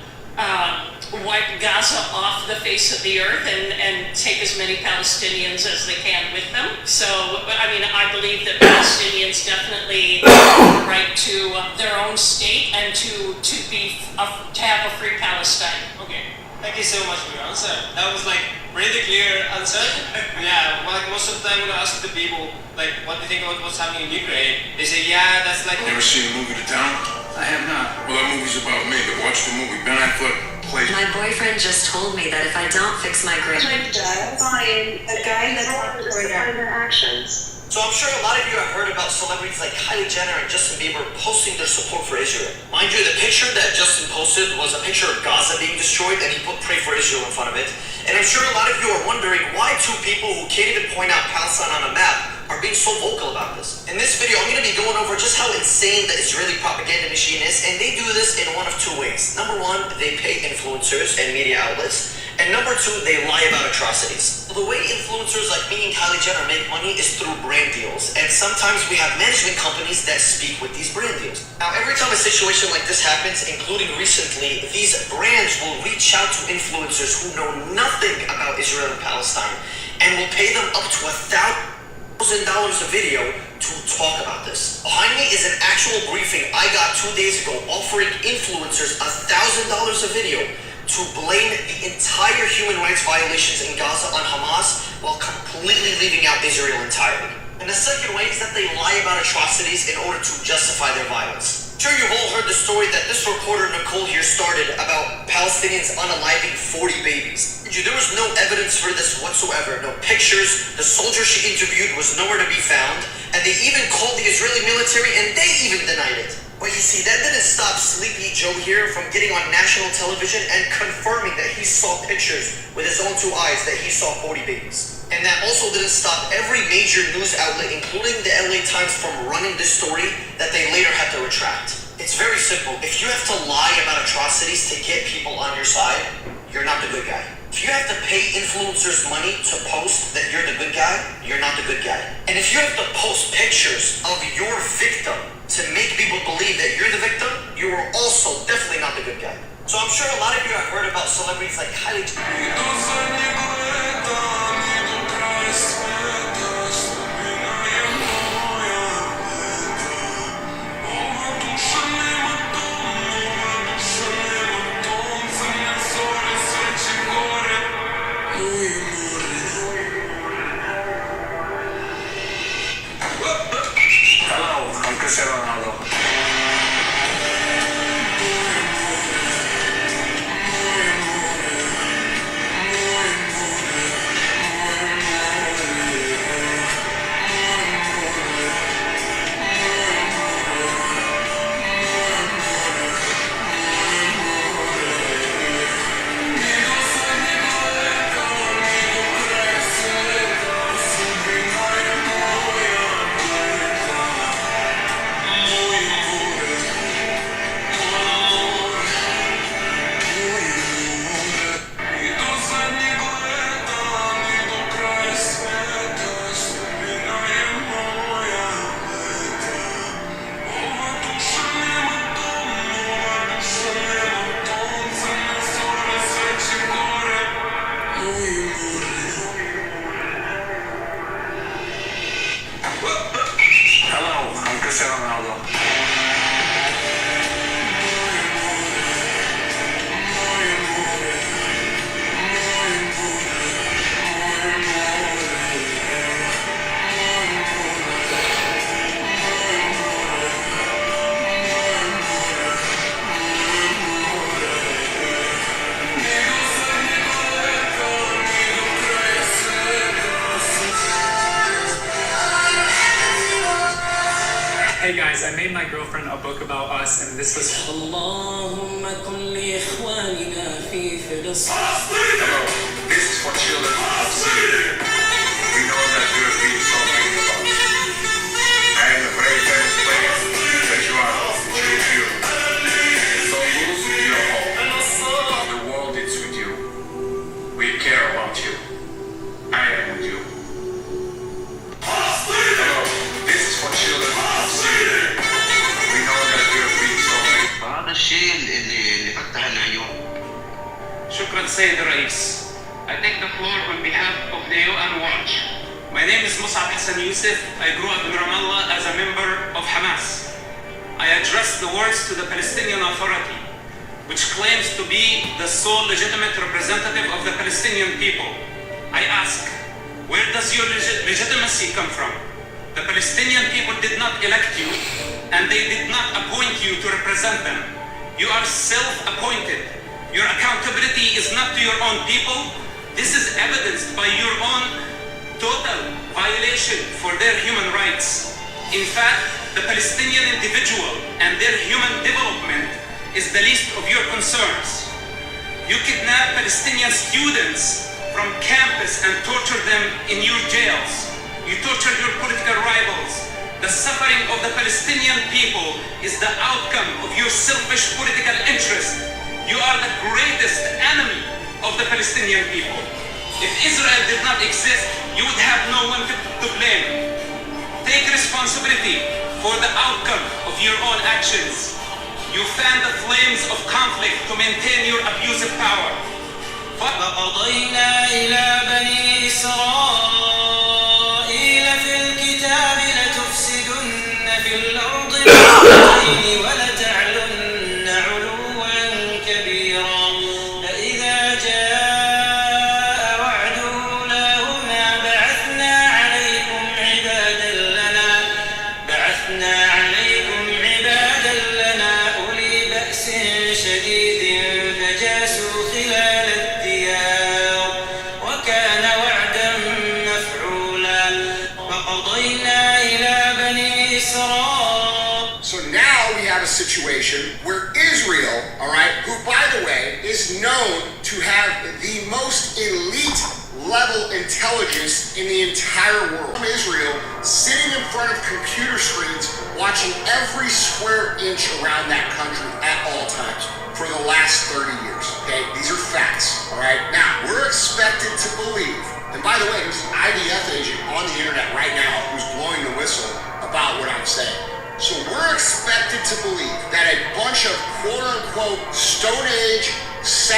wipe Gaza off the face of the earth and take as many Palestinians as they can with them. So, I mean, I believe that Palestinians definitely have a right to their own state and to have a free Palestine. Okay. Thank you so much for your answer. That was like really clear answer. Yeah, like most of the time when I ask the people like what they think about what's happening in Ukraine, they say, yeah, that's like. Never seen the movie The Town? I have not. Well, that movie's about me, but watch the movie. Ben Affleck plays. My boyfriend just told me that if I don't fix my grade, Find a guy that's not recording their actions. So I'm sure a lot of you have heard about celebrities like Kylie Jenner and Justin Bieber posting their support for Israel. Mind you, the picture that Justin posted was a picture of Gaza being destroyed, and he put "Pray for Israel" in front of it. And I'm sure a lot of you are wondering why two people who can't even point out Palestine on a map are being so vocal about this. In this video, I'm going to be going over just how insane the Israeli propaganda machine is, and they do this in one of two ways. Number one, they pay influencers and media outlets. And number two, they lie about atrocities. The way influencers like me and Kylie Jenner make money is through brand deals. And sometimes we have management companies that speak with these brand deals. Now, every time a situation like this happens, including recently, these brands will reach out to influencers who know nothing about Israel and Palestine and will pay them up to $1,000 a video to talk about this. Behind me is an actual briefing I got 2 days ago offering influencers $1,000 a video to blame the entire human rights violations in Gaza on Hamas while completely leaving out Israel entirely. And the second way is that they lie about atrocities in order to justify their violence. Sure, you've all heard the story that this reporter Nicole here started about Palestinians unaliving 40 babies. There was no evidence for this whatsoever, no pictures. The soldier she interviewed was nowhere to be found, and they even called the Israeli military and they even denied it. But you see, that didn't stop Sleepy Joe here from getting on national television and confirming that he saw pictures with his own 2 eyes that he saw 40 babies. And that also didn't stop every major news outlet, including the LA Times, from running this story that they later had to retract. It's very simple. If you have to lie about atrocities to get people on your side, you're not the good guy. If you have to pay influencers money to post that you're the good guy, you're not the good guy. And if you have to post pictures of your victim to make people believe that you're the victim, you are also definitely not the good guy. So I'm sure a lot of you have heard about celebrities like Kylie Jenner. Hello, I'm Cristiano Ronaldo. Hello, I'm Cristiano Ronaldo. Hey guys, I made my girlfriend a book about us, and this was. Hello, this is for children of Syria. We know that you have been so many about us. I am a very famous player that you are with you. So lose your hope. The world is with you. We care about you. I am with you. Hello, this is for children of Syria. We know that you have been so many. هذا الشيء اللي فتح العيون. شكرا سيد الرئيس. I take the floor on behalf of the UN Watch. My name is Mus'ab Hassan Youssef. I grew up in Ramallah as a member of Hamas. I address the words to the Palestinian Authority, which claims to be the sole legitimate representative of the Palestinian people. I ask, where does your legitimacy come from? The Palestinian people did not elect you, and they did not appoint you to represent them. You are self-appointed. Your accountability is not to your own people. This is evidenced by your own total violation for their human rights. In fact, the Palestinian individual and their human development is the least of your concerns. You kidnap Palestinian students from campus and torture them in your jails. You torture your political rivals. The suffering of the Palestinian people is the outcome of your selfish political interest. You are the greatest enemy of the Palestinian people. If Israel did not exist, you would have no one to blame. Take responsibility for the outcome of your own actions. You fan the flames of conflict to maintain your abusive power. فقضينا إلى بني إسرائيل في الكتاب لتفسدن في الأرض مرتين ولتعلن علوا كبيرا فإذا جاء وعد أولاهما بعثنا عليكم عبادا لنا أولي بأس شديد فجاسوا خلال الديار وكان وعدا مفعولا فقضينا إلى بني إسرائيل. So now we have a situation where Israel, all right, who by the way is known to have the most elite level intelligence in the entire world. Israel sitting in front of computer screens watching every square inch around that country at all times for the last 30 years. Okay, these are facts. All right, now we're expected to believe, and by the way, there's an IDF agent on the internet right now who's blowing the whistle about what I'm saying. So we're expected to believe that a bunch of quote-unquote Stone Age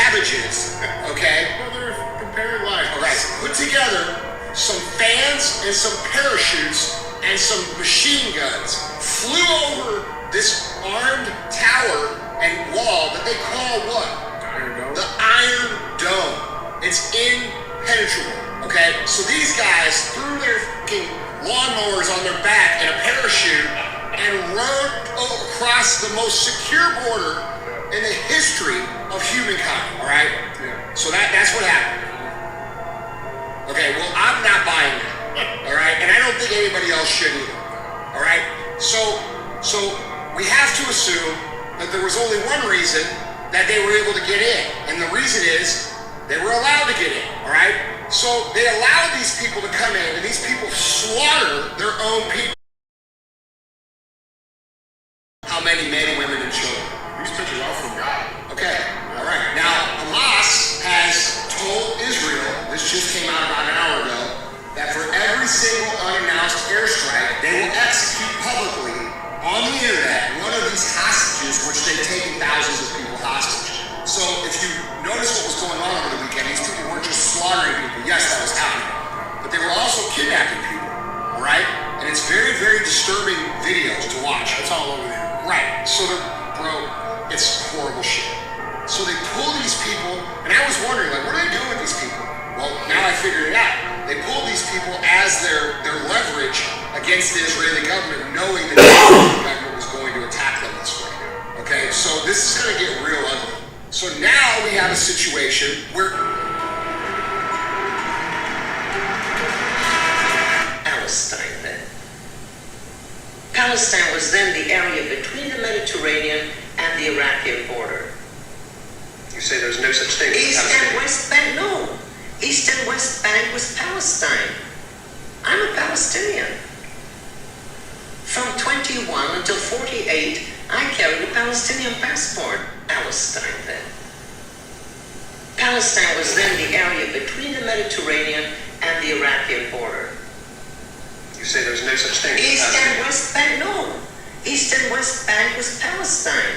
savages, okay? Well, they're comparing lives. All right, put together some fans and some parachutes and some machine guns, flew over this armed tower and wall that they call what? Iron Dome. The Iron Dome. It's impenetrable, okay? So these guys threw their fucking lawnmowers on their back in a parachute and rode across the most secure border in the history of humankind, all right? Yeah. So that's what happened. Okay, well, I'm not buying that, all right? And I don't think anybody else should either, all right? So we have to assume that there was only one reason that they were able to get in, and the reason is they were allowed to get in, all right? So they allowed these people to come in, and these people slaughter their own people. How many men, women, and children? These pictures are from God. Okay, all right. Now, Hamas has told Israel, this just came out about an hour ago, that for every single unannounced airstrike, they will execute publicly on the internet one of these hostages, which they've taken thousands of people hostage. So if you notice what was going on over the weekend, these people weren't just slaughtering people. Yes, that was happening. But they were also kidnapping people, all right? And it's very, very disturbing videos to watch. It's all over there. Right. So bro, it's horrible shit. So they pull these people, and I was wondering, like, what are they doing with these people? Well, now I figured it out. They pull these people as their leverage against the Israeli government, knowing that the Israeli government was going to attack them this way. Okay, so this is going to get real ugly. So now we have a situation where Palestine then. Palestine was then the area between the Mediterranean and the Iraqi border. You say there's no such thing as East Palestine. and West Bank, no. East and West Bank was Palestine. I'm a Palestinian. From 21 until 48, I carried a Palestinian passport. Palestine then. Palestine was then the area between the Mediterranean and the Iraqi border. You say there's no such thing as East Palestine. and West Bank, no. East and West Bank was Palestine.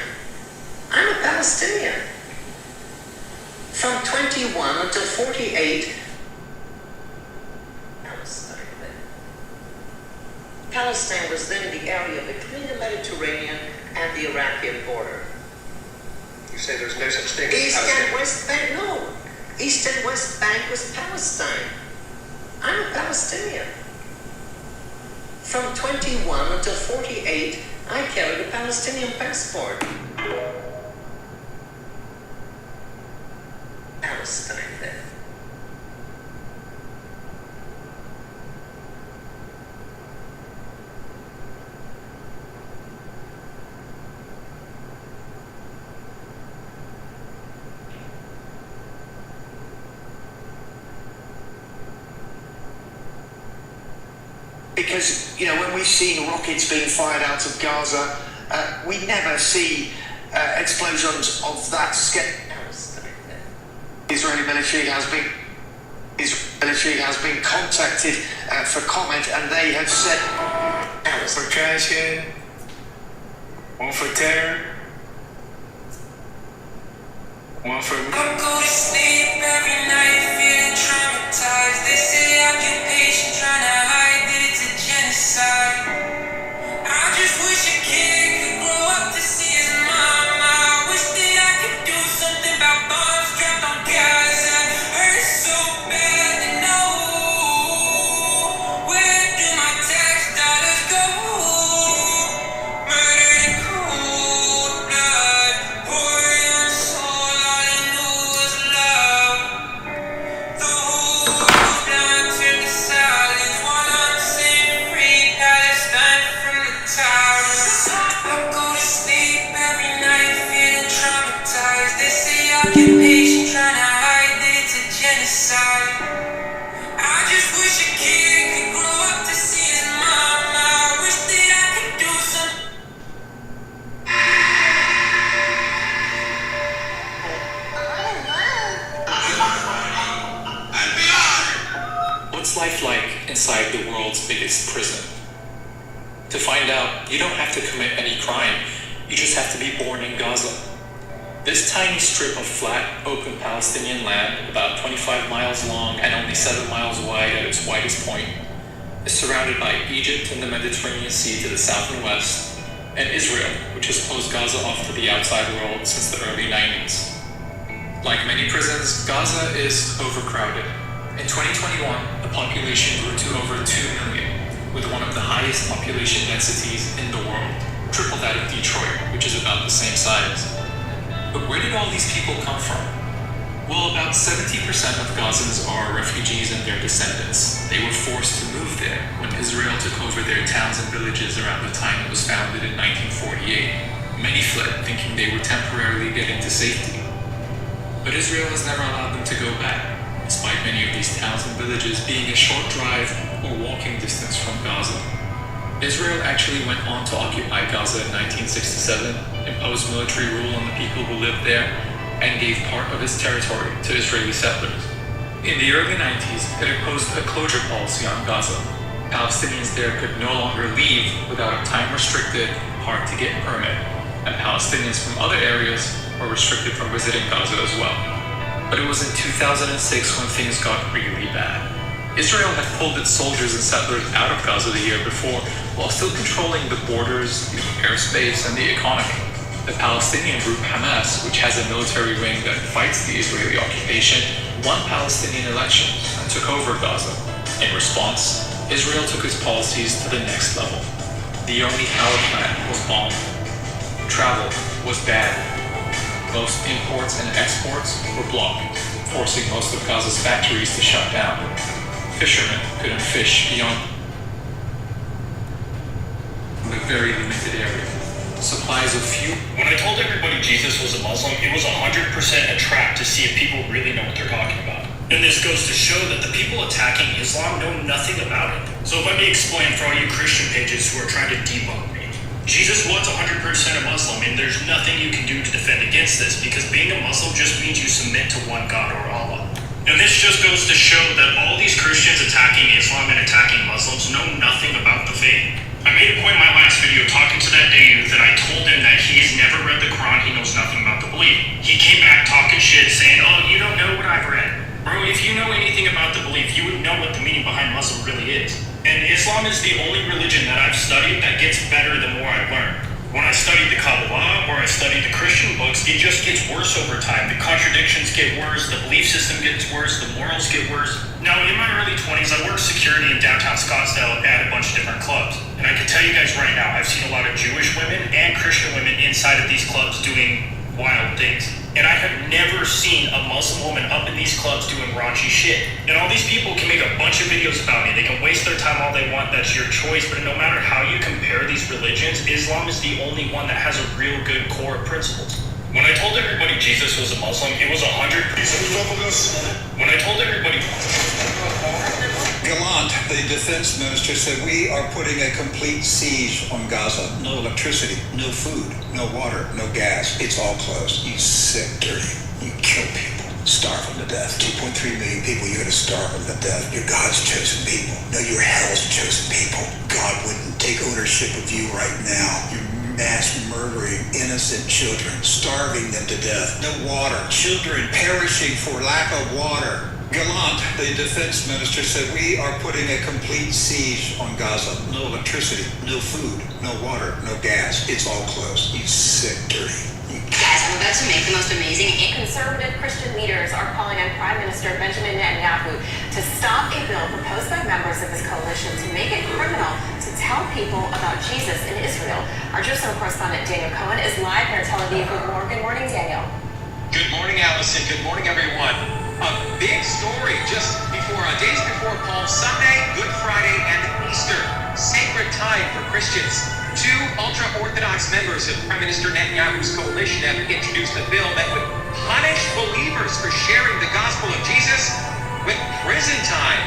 I'm a Palestinian. From 21 until 48, Palestine then. Palestine was then the area between the Mediterranean and the Iraqi border. You say there's no such thing as East Palestine. and West Bank, no. East and West Bank was Palestine. I'm a Palestinian. From 21 until 48, I carried a Palestinian passport. Palestine then. Because, you know, when we see rockets being fired out of Gaza, we never see explosions of that scale. Israeli military has been contacted for comment, and they have said for trash can, one for terror, one for I go to sleep every night feeling traumatized. They say occupation trying to hide that it's a genocide. I just wish a kid could grow up to see his mama. I wish that I could do something about bombs dropped on Gaza. Hurt so bad to know. Where do my tax dollars go? Murdered in cold blood, pouring on soul. All I knew was love. The whole world blind turned to silence while I'm saying free Palestine from the tyrants. I go to sleep every night feeling traumatized. They say occupation trying to hide that it's a genocide. I just wish a kid could grow up to see his mama. I wish that I could do something. What's life like inside the world's biggest prison? To find out, you don't have to commit any crime. You just have to be born in Gaza. This tiny strip of flat, open Palestinian land, about 25 miles long and only 7 miles wide at its widest point, is surrounded by Egypt and the Mediterranean Sea to the south and west, and Israel, which has closed Gaza off to the outside world since the early 90s. Like many prisons, Gaza is overcrowded. In 2021, the population grew to over 2 million, with one of the highest population densities in the world, triple that of Detroit, which is about the same size. But where did all these people come from? Well, about 70% of Gazans are refugees and their descendants. They were forced to move there when Israel took over their towns and villages around the time it was founded in 1948. Many fled, thinking they would temporarily get into safety. But Israel has never allowed them to go back, despite many of these towns and villages being a short drive or walking distance from Gaza. Israel actually went on to occupy Gaza in 1967, imposed military rule on the people who lived there, and gave part of its territory to Israeli settlers. In the early 90s, it imposed a closure policy on Gaza. Palestinians there could no longer leave without a time-restricted, hard-to-get permit, and Palestinians from other areas were restricted from visiting Gaza as well. But it was in 2006 when things got really bad. Israel had pulled its soldiers and settlers out of Gaza the year before, while still controlling the borders, the airspace, and the economy. The Palestinian group Hamas, which has a military wing that fights the Israeli occupation, won Palestinian elections and took over Gaza. In response, Israel took its policies to the next level. The only power plant was bombed. Travel was bad. Most imports and exports were blocked, forcing most of Gaza's factories to shut down. Fishermen couldn't fish beyond a very limited area. Supplies of fuel. When I told everybody Jesus was a Muslim, it was 100% a trap to see if people really know what they're talking about. And this goes to show that the people attacking Islam know nothing about it. So let me explain for all you Christian pages who are trying to debunk me. Jesus was 100% a Muslim, and there's nothing you can do to defend against this, because being a Muslim just means you submit to one God or Allah. And this just goes to show that all these Christians attacking Islam and attacking Muslims know nothing about the faith. I made a point in my last video talking to that Dayu that I told him that he has never read the Quran, he knows nothing about the belief. He came back talking shit saying, oh, you don't know what I've read. Bro, if you know anything about the belief, you would know what the meaning behind Muslim really is. And Islam is the only religion that I've studied that gets better the more I learn. When I studied the Kabbalah or I studied the Christian books, it just gets worse over time. The contradictions get worse, the belief system gets worse, the morals get worse. Now, in my early 20s, I worked security in downtown Scottsdale at a bunch of different clubs. And I can tell you guys right now, I've seen a lot of Jewish women and Christian women inside of these clubs doing wild things. And I have never seen a Muslim woman up in these clubs doing raunchy shit. And all these people can make a bunch of videos about me. They can waste their time all they want. That's your choice. But no matter how you compare these religions, Islam is the only one that has a real good core of principles. When I told everybody Jesus was a Muslim, it was 100%. When I told everybody... Gallant, the defense minister, said we are putting a complete siege on Gaza. No electricity, no food, no water, no gas. It's all closed. You sick, dirty. You kill people. Starve them to death. 2.3 million people, you're going to starve them to death. You're God's chosen people. No, you're hell's chosen people. God wouldn't take ownership of you right now. You're mass murdering innocent children, starving them to death. No water. Children perishing for lack of water. Gallant, the defense minister, said we are putting a complete siege on Gaza. No electricity, no food, no water, no gas. It's all closed. You sick, dirty. Guys, I'm about to make the most amazing and conservative Christian leaders are calling on Prime Minister Benjamin Netanyahu to stop a bill proposed by members of his coalition to make it criminal to tell people about Jesus in Israel. Our Jerusalem correspondent Daniel Cohen is live here in Tel Aviv. Good morning, Daniel. Good morning, Allison. Good morning, everyone. A big story just before, days before Palm Sunday, Good Friday, and Easter. Sacred time for Christians. Two ultra-Orthodox members of Prime Minister Netanyahu's coalition have introduced a bill that would punish believers for sharing the gospel of Jesus with prison time.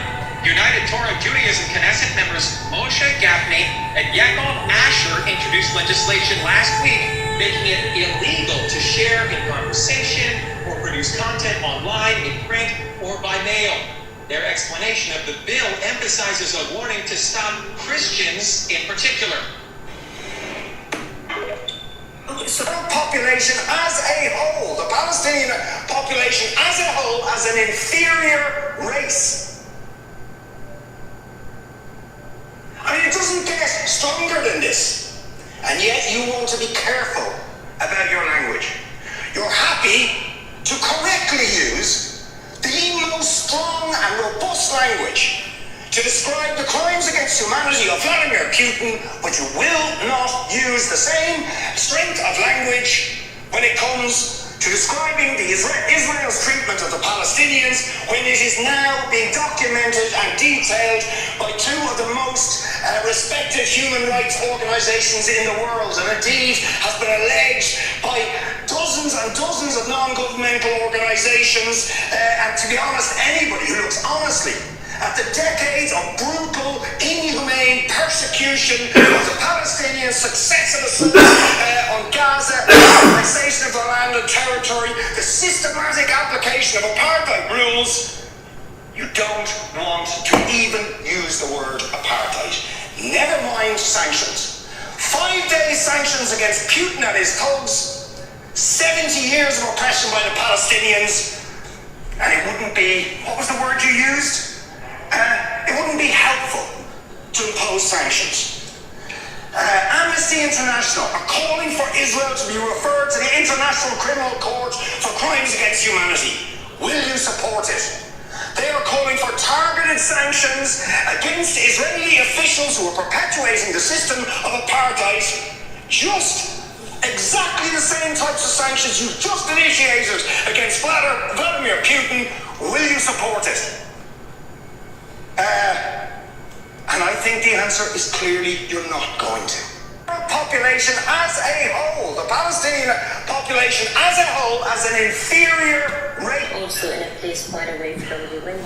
United Torah Judaism Knesset members Moshe Gafni and Yaakov Asher introduced legislation last week making it illegal to share in conversation or produce content online, in print, or by mail. Their explanation of the bill emphasizes a warning to stop Christians in particular. Okay, So the population as a whole, the Palestinian population as a whole, as an inferior race. I mean, it doesn't get stronger than this. And yet you want to be careful about your language. You're happy to correctly use the most strong and robust language to describe the crimes against humanity of Vladimir Putin, but you will not use the same strength of language when it comes to describing Israel's treatment of the Palestinians, when it is now being documented and detailed by two of the most respected human rights organizations in the world, and indeed has been alleged by dozens and dozens of non-governmental organizations, and to be honest, anybody who looks honestly at the decades of brutal, inhumane persecution of the Palestinians, successive assaults on Gaza, the annexation of the land and territory, the systematic application of apartheid rules, you don't want to even use the word apartheid. Never mind sanctions. 5-day sanctions against Putin and his thugs, 70 years of oppression by the Palestinians, and it wouldn't be, what was the word you used? It wouldn't be helpful to impose sanctions. Amnesty International are calling for Israel to be referred to the International Criminal Court for crimes against humanity. Will you support it? They are calling for targeted sanctions against Israeli officials who are perpetuating the system of apartheid. Just exactly the same types of sanctions you just initiated against Vladimir Putin. Will you support it? And I think the answer is clearly you're not going to. The population as a whole, the Palestinian population as a whole, as an inferior race. Also in a place quite away from the window.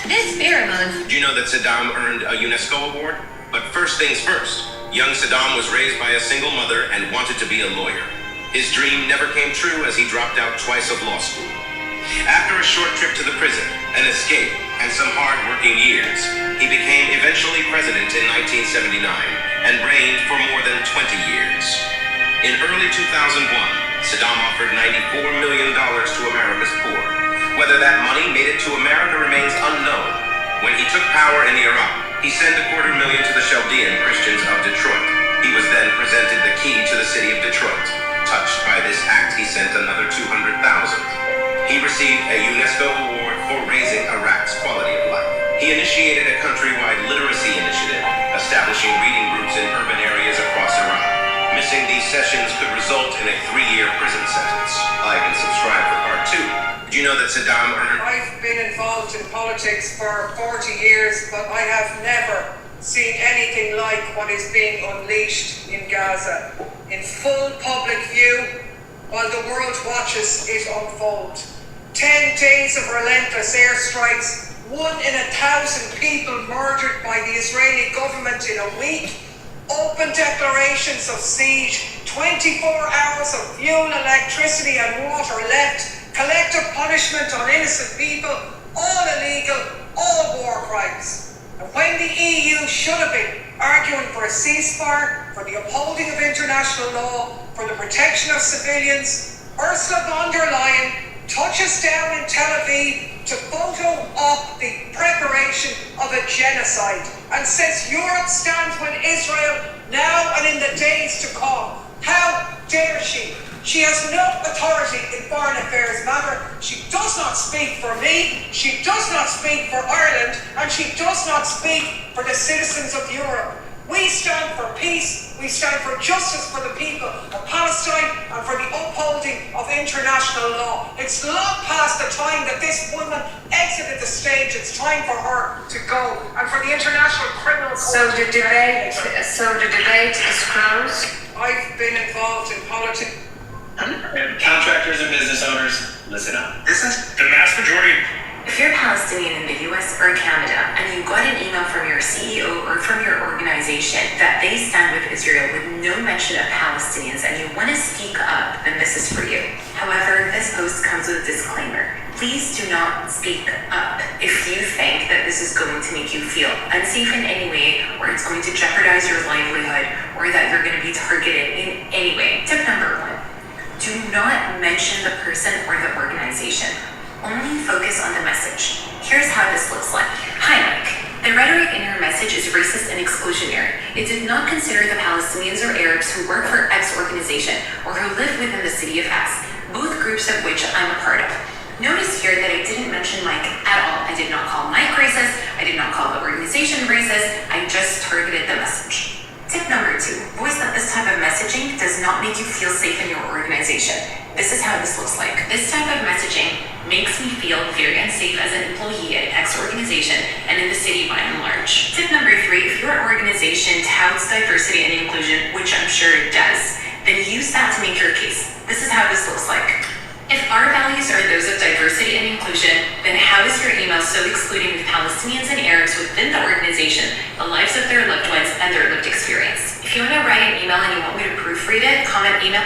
This pheromone. Do you know that Saddam earned a UNESCO award? But first things first, young Saddam was raised by a single mother and wanted to be a lawyer. His dream never came true as he dropped out twice of law school. After a short trip to the prison, an escape, and some hard-working years, he became eventually president in 1979 and reigned for more than 20 years. In early 2001, Saddam offered $94 million to America's poor. Whether that money made it to America remains unknown. When he took power in Iraq, he sent $250,000 to the Chaldean Christians of Detroit. He was then presented the key to the city of Detroit. Touched by this act, he sent another $200,000. He received a UNESCO award for raising Iraq's quality of life. He initiated a countrywide literacy initiative, establishing reading groups in urban areas across Iraq. Missing these sessions could result in a 3-year prison sentence. Like and subscribe for part 2. Did you know that Saddam earned... I've been involved in politics for 40 years, but I have never seen anything like what is being unleashed in Gaza. In full public view, while the world watches it unfold. 10 days of relentless airstrikes, 1 in 1,000 people murdered by the Israeli government in a week, open declarations of siege, 24 hours of fuel, electricity and water left, collective punishment on innocent people, all illegal, all war crimes. And when the EU should have been arguing for a ceasefire, for the upholding of international law, for the protection of civilians, Ursula von der Leyen touches down in Tel Aviv to photo op the preparation of a genocide and says Europe stands with Israel now and in the days to come. How dare she? She has no authority in foreign affairs matter. She does not speak for me, she does not speak for Ireland, and she does not speak for the citizens of Europe. We stand for peace, we stand for justice for the people of Palestine and for the upholding of international law. It's long past the time that this woman exited the stage. It's time for her to go. And for the International Criminal Court... So the debate is closed? I've been involved in politics. Contractors and business owners, listen up. This is the mass majority. If you're Palestinian in the US or Canada and you got an email from your CEO or from your organization that they stand with Israel with no mention of Palestinians and you want to speak up, then this is for you. However, this post comes with a disclaimer. please do not speak up if you think that this is going to make you feel unsafe in any way, or it's going to jeopardize your livelihood, or that you're going to be targeted in any way. Tip number 1, do not mention the person or the organization. Only focus on the message. Here's how this looks like. Hi, Mike. The rhetoric in your message is racist and exclusionary. It did not consider the Palestinians or Arabs who work for X organization or who live within the city of X, both groups of which I'm a part of. Notice here that I didn't mention Mike at all. I did not call Mike racist. I did not call the organization racist. I just targeted the message. Tip number 2, voice that this type of messaging does not make you feel safe in your organization. This is how this looks like. This type of messaging makes me feel very unsafe as an employee at X organization and in the city by and large. Tip number 3, if your organization touts diversity and inclusion, which I'm sure it does, then use that to make your case. This is how this looks like. If our values are those of diversity and inclusion, then how is your email so excluding the Palestinians and Arabs within the organization, the lives of their loved ones, and their lived experience? If you want to write an email and you want me to proofread it, comment email.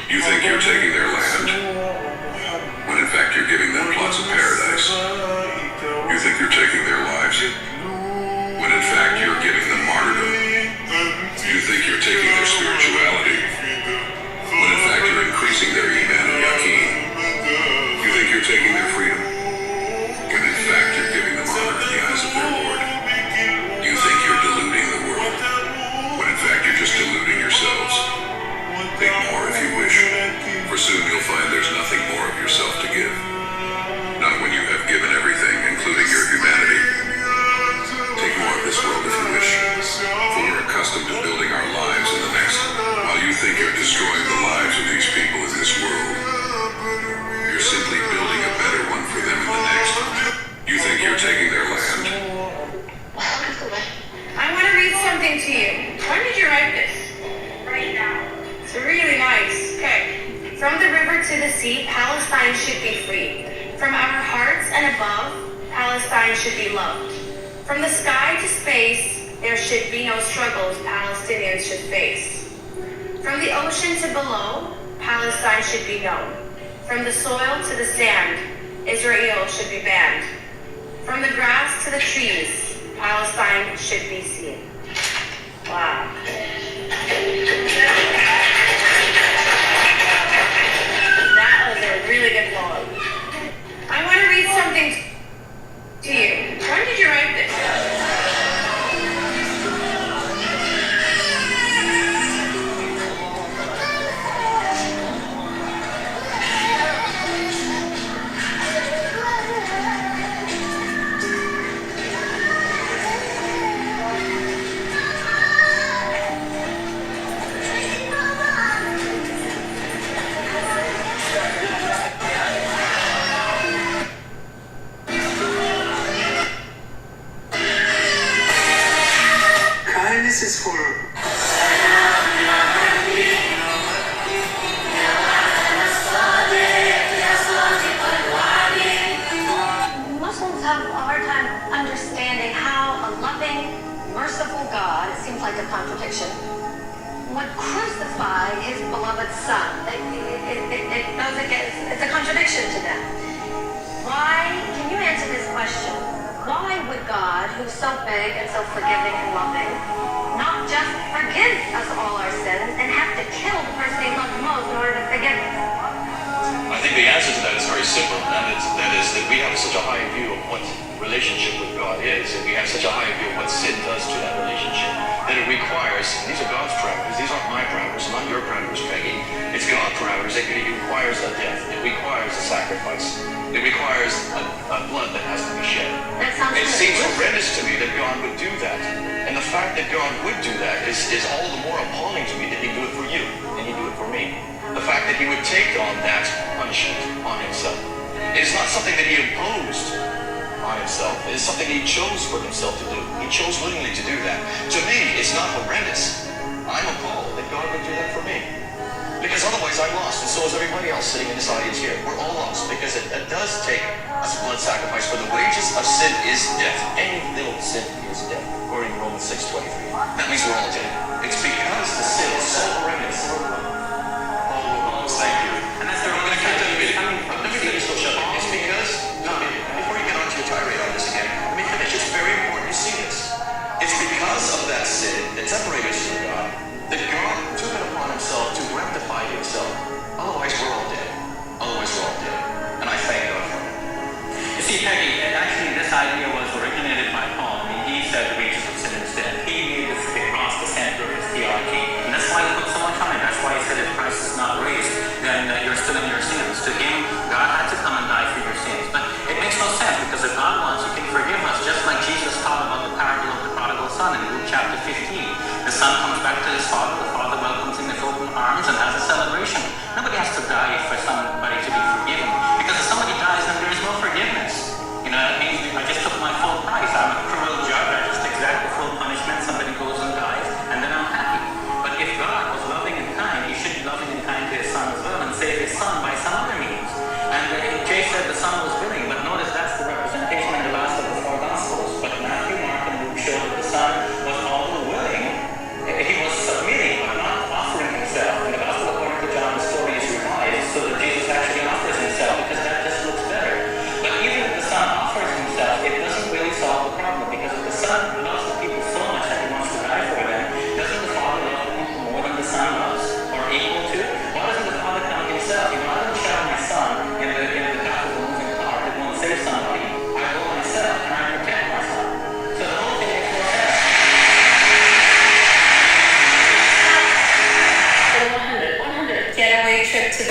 You think you're taking their land, when in fact you're giving them plots of paradise. You think you're taking their lives, when in fact you're giving them martyrdom. You think you're taking their spirituality, when in fact you're increasing their iman and yaqeen. You think you're taking their freedom, when in fact you're giving them honor in the eyes of their Lord. You think you're deluding the world, when in fact you're just deluding yourselves. Think more if you wish, for soon you'll find there's nothing more of yourself to give. Not when you have given everything, including your humanity. Take more of this world if you wish, for we're accustomed to building our lives in the next. While you think you're destroying the lives of these people in this world, you're simply building a better one for them in the next. You think you're taking their land. I want to read something to you. When did you write this? Right now. It's really nice. Okay. From the river to the sea, Palestine should be free. From our hearts and above, Palestine should be loved. From the sky to space, there should be no struggles Palestinians should face. From the ocean to below, Palestine should be known. From the soil to the sand, Israel should be banned. From the grass to the trees, Palestine should be seen. Wow. That was a really good poem. I want to read something to you. When did you write this? Kindness is for Muslims have a hard time understanding how a loving, merciful God, it seems like a contradiction, would crucify his beloved son. It's a contradiction to them. Why, can you answer this question? Why would God, who's so big and so forgiving and loving, not just forgive us all our sins and have to kill the person he loved most in order to forgive us? I think the answer to that is very simple, and that is that we have such a high view of what relationship with God is, and we have such a high view of what sin does to that relationship, that it requires, and these are God's parameters, these aren't my parameters, not your parameters, Peggy, it's God's parameters, it requires a death. It requires a sacrifice. It requires a blood that has to be shed. It seems horrendous to me that God would do that. And the fact that God would do that is all the more appalling to me that He'd do it for you and He'd do it for me. The fact that He would take on that punishment on Himself. It is not something that He imposed on Himself. It is something He chose for Himself to do. He chose willingly to do that. To me, it's not horrendous. I'm appalled that God would do that for me. Because otherwise I'm lost, and so is everybody else sitting in this audience here. We're all lost because it does take a blood sacrifice. For the wages of sin is death. Any little sin is death, according to Romans 6:23. That means we're all dead. It's because the sin is so horrendous. Thank you. And that's the wrong let me finish, shut up. It's because, before you get onto your tirade on this again, let me finish. It's very important you see this. It's because of that sin that separates us from God that God took it upon Himself to rectify Himself. Otherwise, we're all dead. And I thank God for it. You see, Peggy, actually this idea was originated by Paul. I mean, he said the wages of sin is death. He made the cross the center of his theology. And that's why he put so much on it. That's why he said if Christ is not raised, then you're still in your sins. To Him, God had to come and die for your sins. But it makes no sense because if God wants, He can forgive us. Just like Jesus taught about the parable of the prodigal son in Luke chapter 15. The son comes back to his father. The father welcomes him with open arms and has a celebration. Nobody has to die for somebody to be forgiven. Because if somebody dies, then there is no forgiveness. You know, that means I just took my full price. I'm a criminal judge. I just exact the full punishment. Somebody goes and dies, and then I'm happy. But if God was loving and kind, He should be loving and kind to His son as well and save His son by some other means. And Jay said the son was willing, but notice that's the representation in the last of the four Gospels. But Matthew, Mark, and Luke show that the son was all willing. He was submitting, but not offering himself. In the Gospel according to John, the story is revised so that Jesus actually offers Himself because that just looks better. But even if the Son offers Himself, it doesn't really solve the problem because if the Son loves the people so much that He wants to die for them, doesn't the Father love the people more than the Son loves or equal to? Why doesn't the Father come Himself? You know, I don't shout my son in the back of a moving car to go and save somebody. I go myself and I protect my son. So the whole thing makes more sense. 100 getaway trip to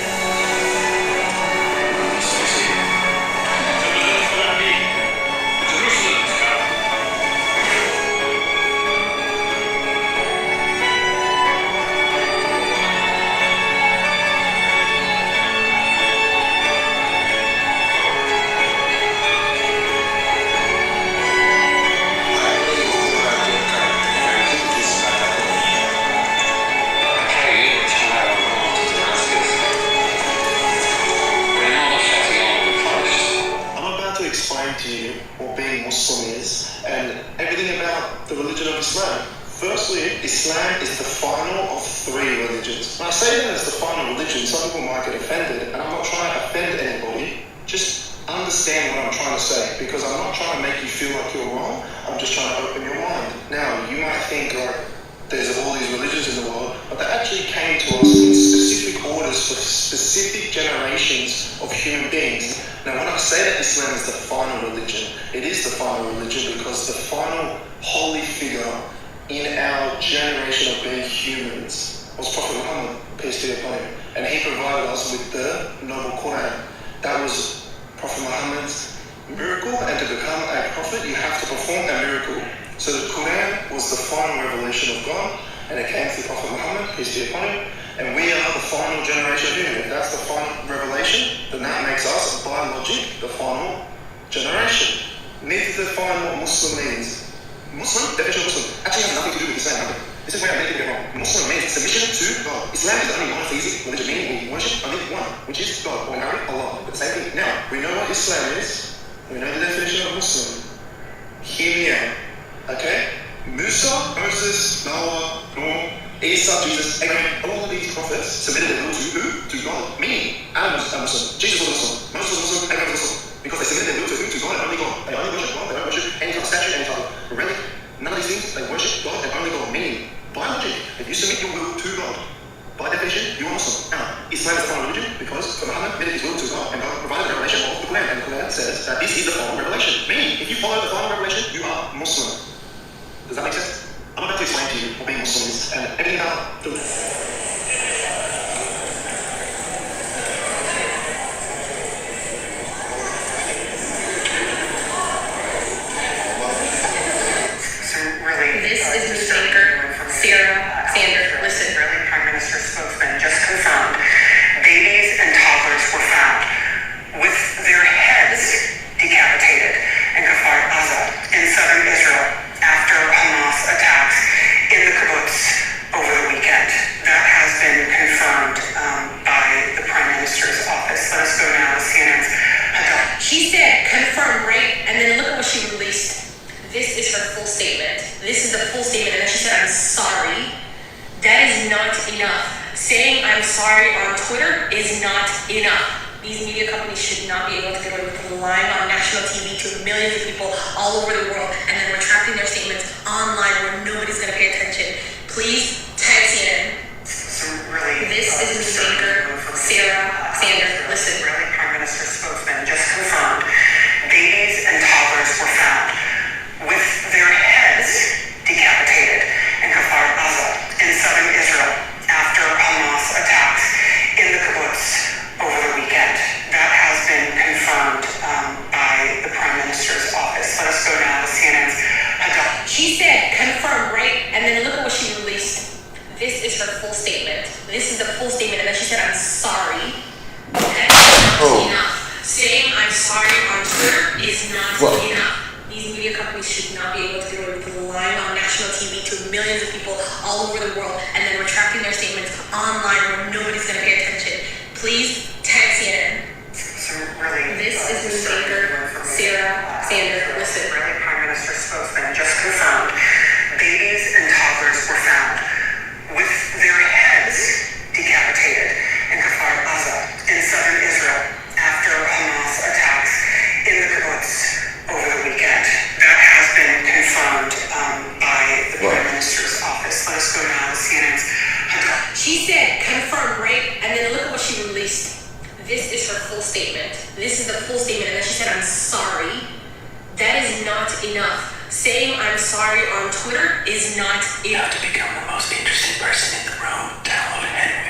to you what being Muslim is and everything about the religion of Islam. Firstly, Islam is the final of three religions. When I say that it's the final religion, some people might get offended, and I'm not trying to offend anybody. Just understand what I'm trying to say, because I'm not trying to make you feel like you're wrong. I'm just trying to open your mind. Now, you might think like there's all these religions in the world, but they actually came to us in specific orders for specific generations of human beings. Now, when I say that Islam is the final religion, it is the final religion because the final holy figure in our generation of being humans was Prophet Muhammad, peace be upon him. And he provided us with the noble Quran. That was Prophet Muhammad's miracle, and to become a prophet, you have to perform a miracle. So the Quran was the final revelation of God, and it came through Prophet Muhammad, peace be upon him. And we are the final generation of human. If that's the final revelation, then that makes us, by logic, the final generation. Need to define what Muslim means. Muslim, definition of Muslim, actually has nothing to do with Islam. This is where I make it wrong. Muslim means submission to God. Islam is the only monotheistic religion, meaning we worship only one, which is God, or in Arabic, Allah. But the same thing. Now, we know what Islam is. We know the definition of Muslim. Hear me out. Okay? Musa, Moses, Noah, Noah, Isa, Jesus, Abraham, all of these prophets submitted their will to who? To God. Meaning, Adam was a Muslim, Jesus was a Muslim, Moses was a Muslim, Abraham was a Muslim. Because they submitted their will to who? To God and only God. They only worship God, they don't worship any type of statue, any type of relic. None of these things, they worship God and only God. Meaning, by logic, if you submit your will to God, by definition, you are Muslim. Now, Islam is the final religion because Muhammad submitted his will to God and God provided the revelation of the Quran. And the Quran says that this is the final revelation. Meaning, if you follow the final revelation, you are Muslim. Does that make sense? I'm about to explain to you what being Muslim is and everything about the... Twitter is not enough. These media companies should not be able to get away with relying on national TV to millions of people all over the world and then retracting their statements online where nobody's going to pay attention. Please tag CNN. This is news anchor Sarah Sanders. Listen. Israeli Prime Minister spokesman just confirmed babies and toddlers were found with their heads decapitated in Kfar Aza in southern Israel after Hamas attacks in the kibbutz over the weekend. That has been confirmed by the Prime Minister's office. Let us go now to CNN's Hadar. She said confirm, right? And then look at what she released. This is her full statement. This is the full statement, and then she said, I'm sorry. That's not enough. Saying I'm sorry on Twitter is not enough. These media companies should not be able to get away with relying on national TV to millions of people all over the world and then retracting their statements online where nobody's going to pay attention. Please tag CNN. This is news anchor Sarah Sanders. Listen. Israeli Prime Minister spokesman just confirmed babies and toddlers were found with their heads decapitated in Kfar Aza in southern Israel after Hamas attacks in the kibbutz over the weekend. That has been confirmed by the Prime Minister's office. Let us go now to CNN's Hadar. She said confirm, right? And then look at what she released. This is her full statement. This is the full statement, and then she said, I'm sorry. That is not enough. Saying I'm sorry on Twitter is not enough. You have to become the most interesting person in the room. Download it anyway.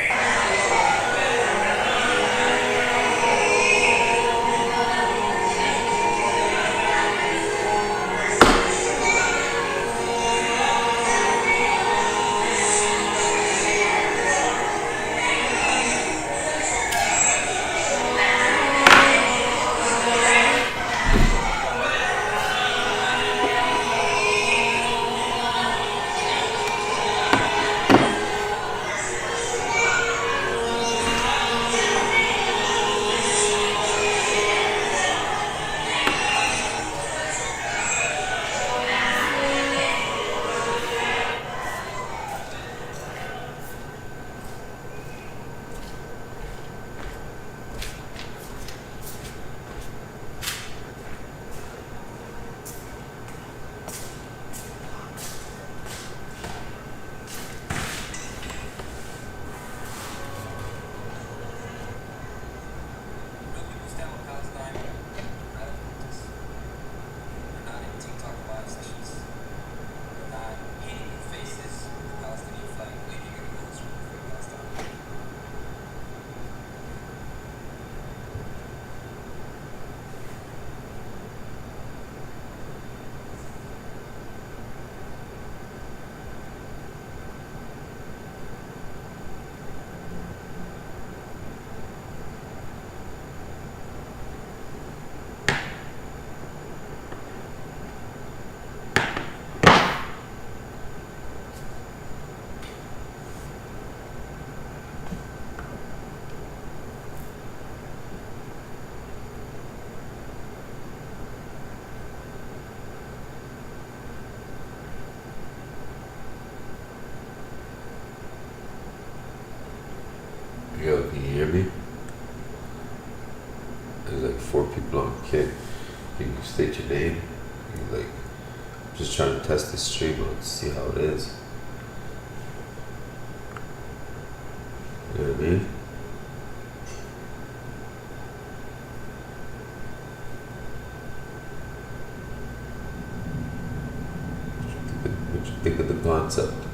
Yo, can you hear me? There's like 4 people on kick. Can you state your name? You like, I'm just trying to test the stream out to see how it is. You know what I mean? What you think of the concept?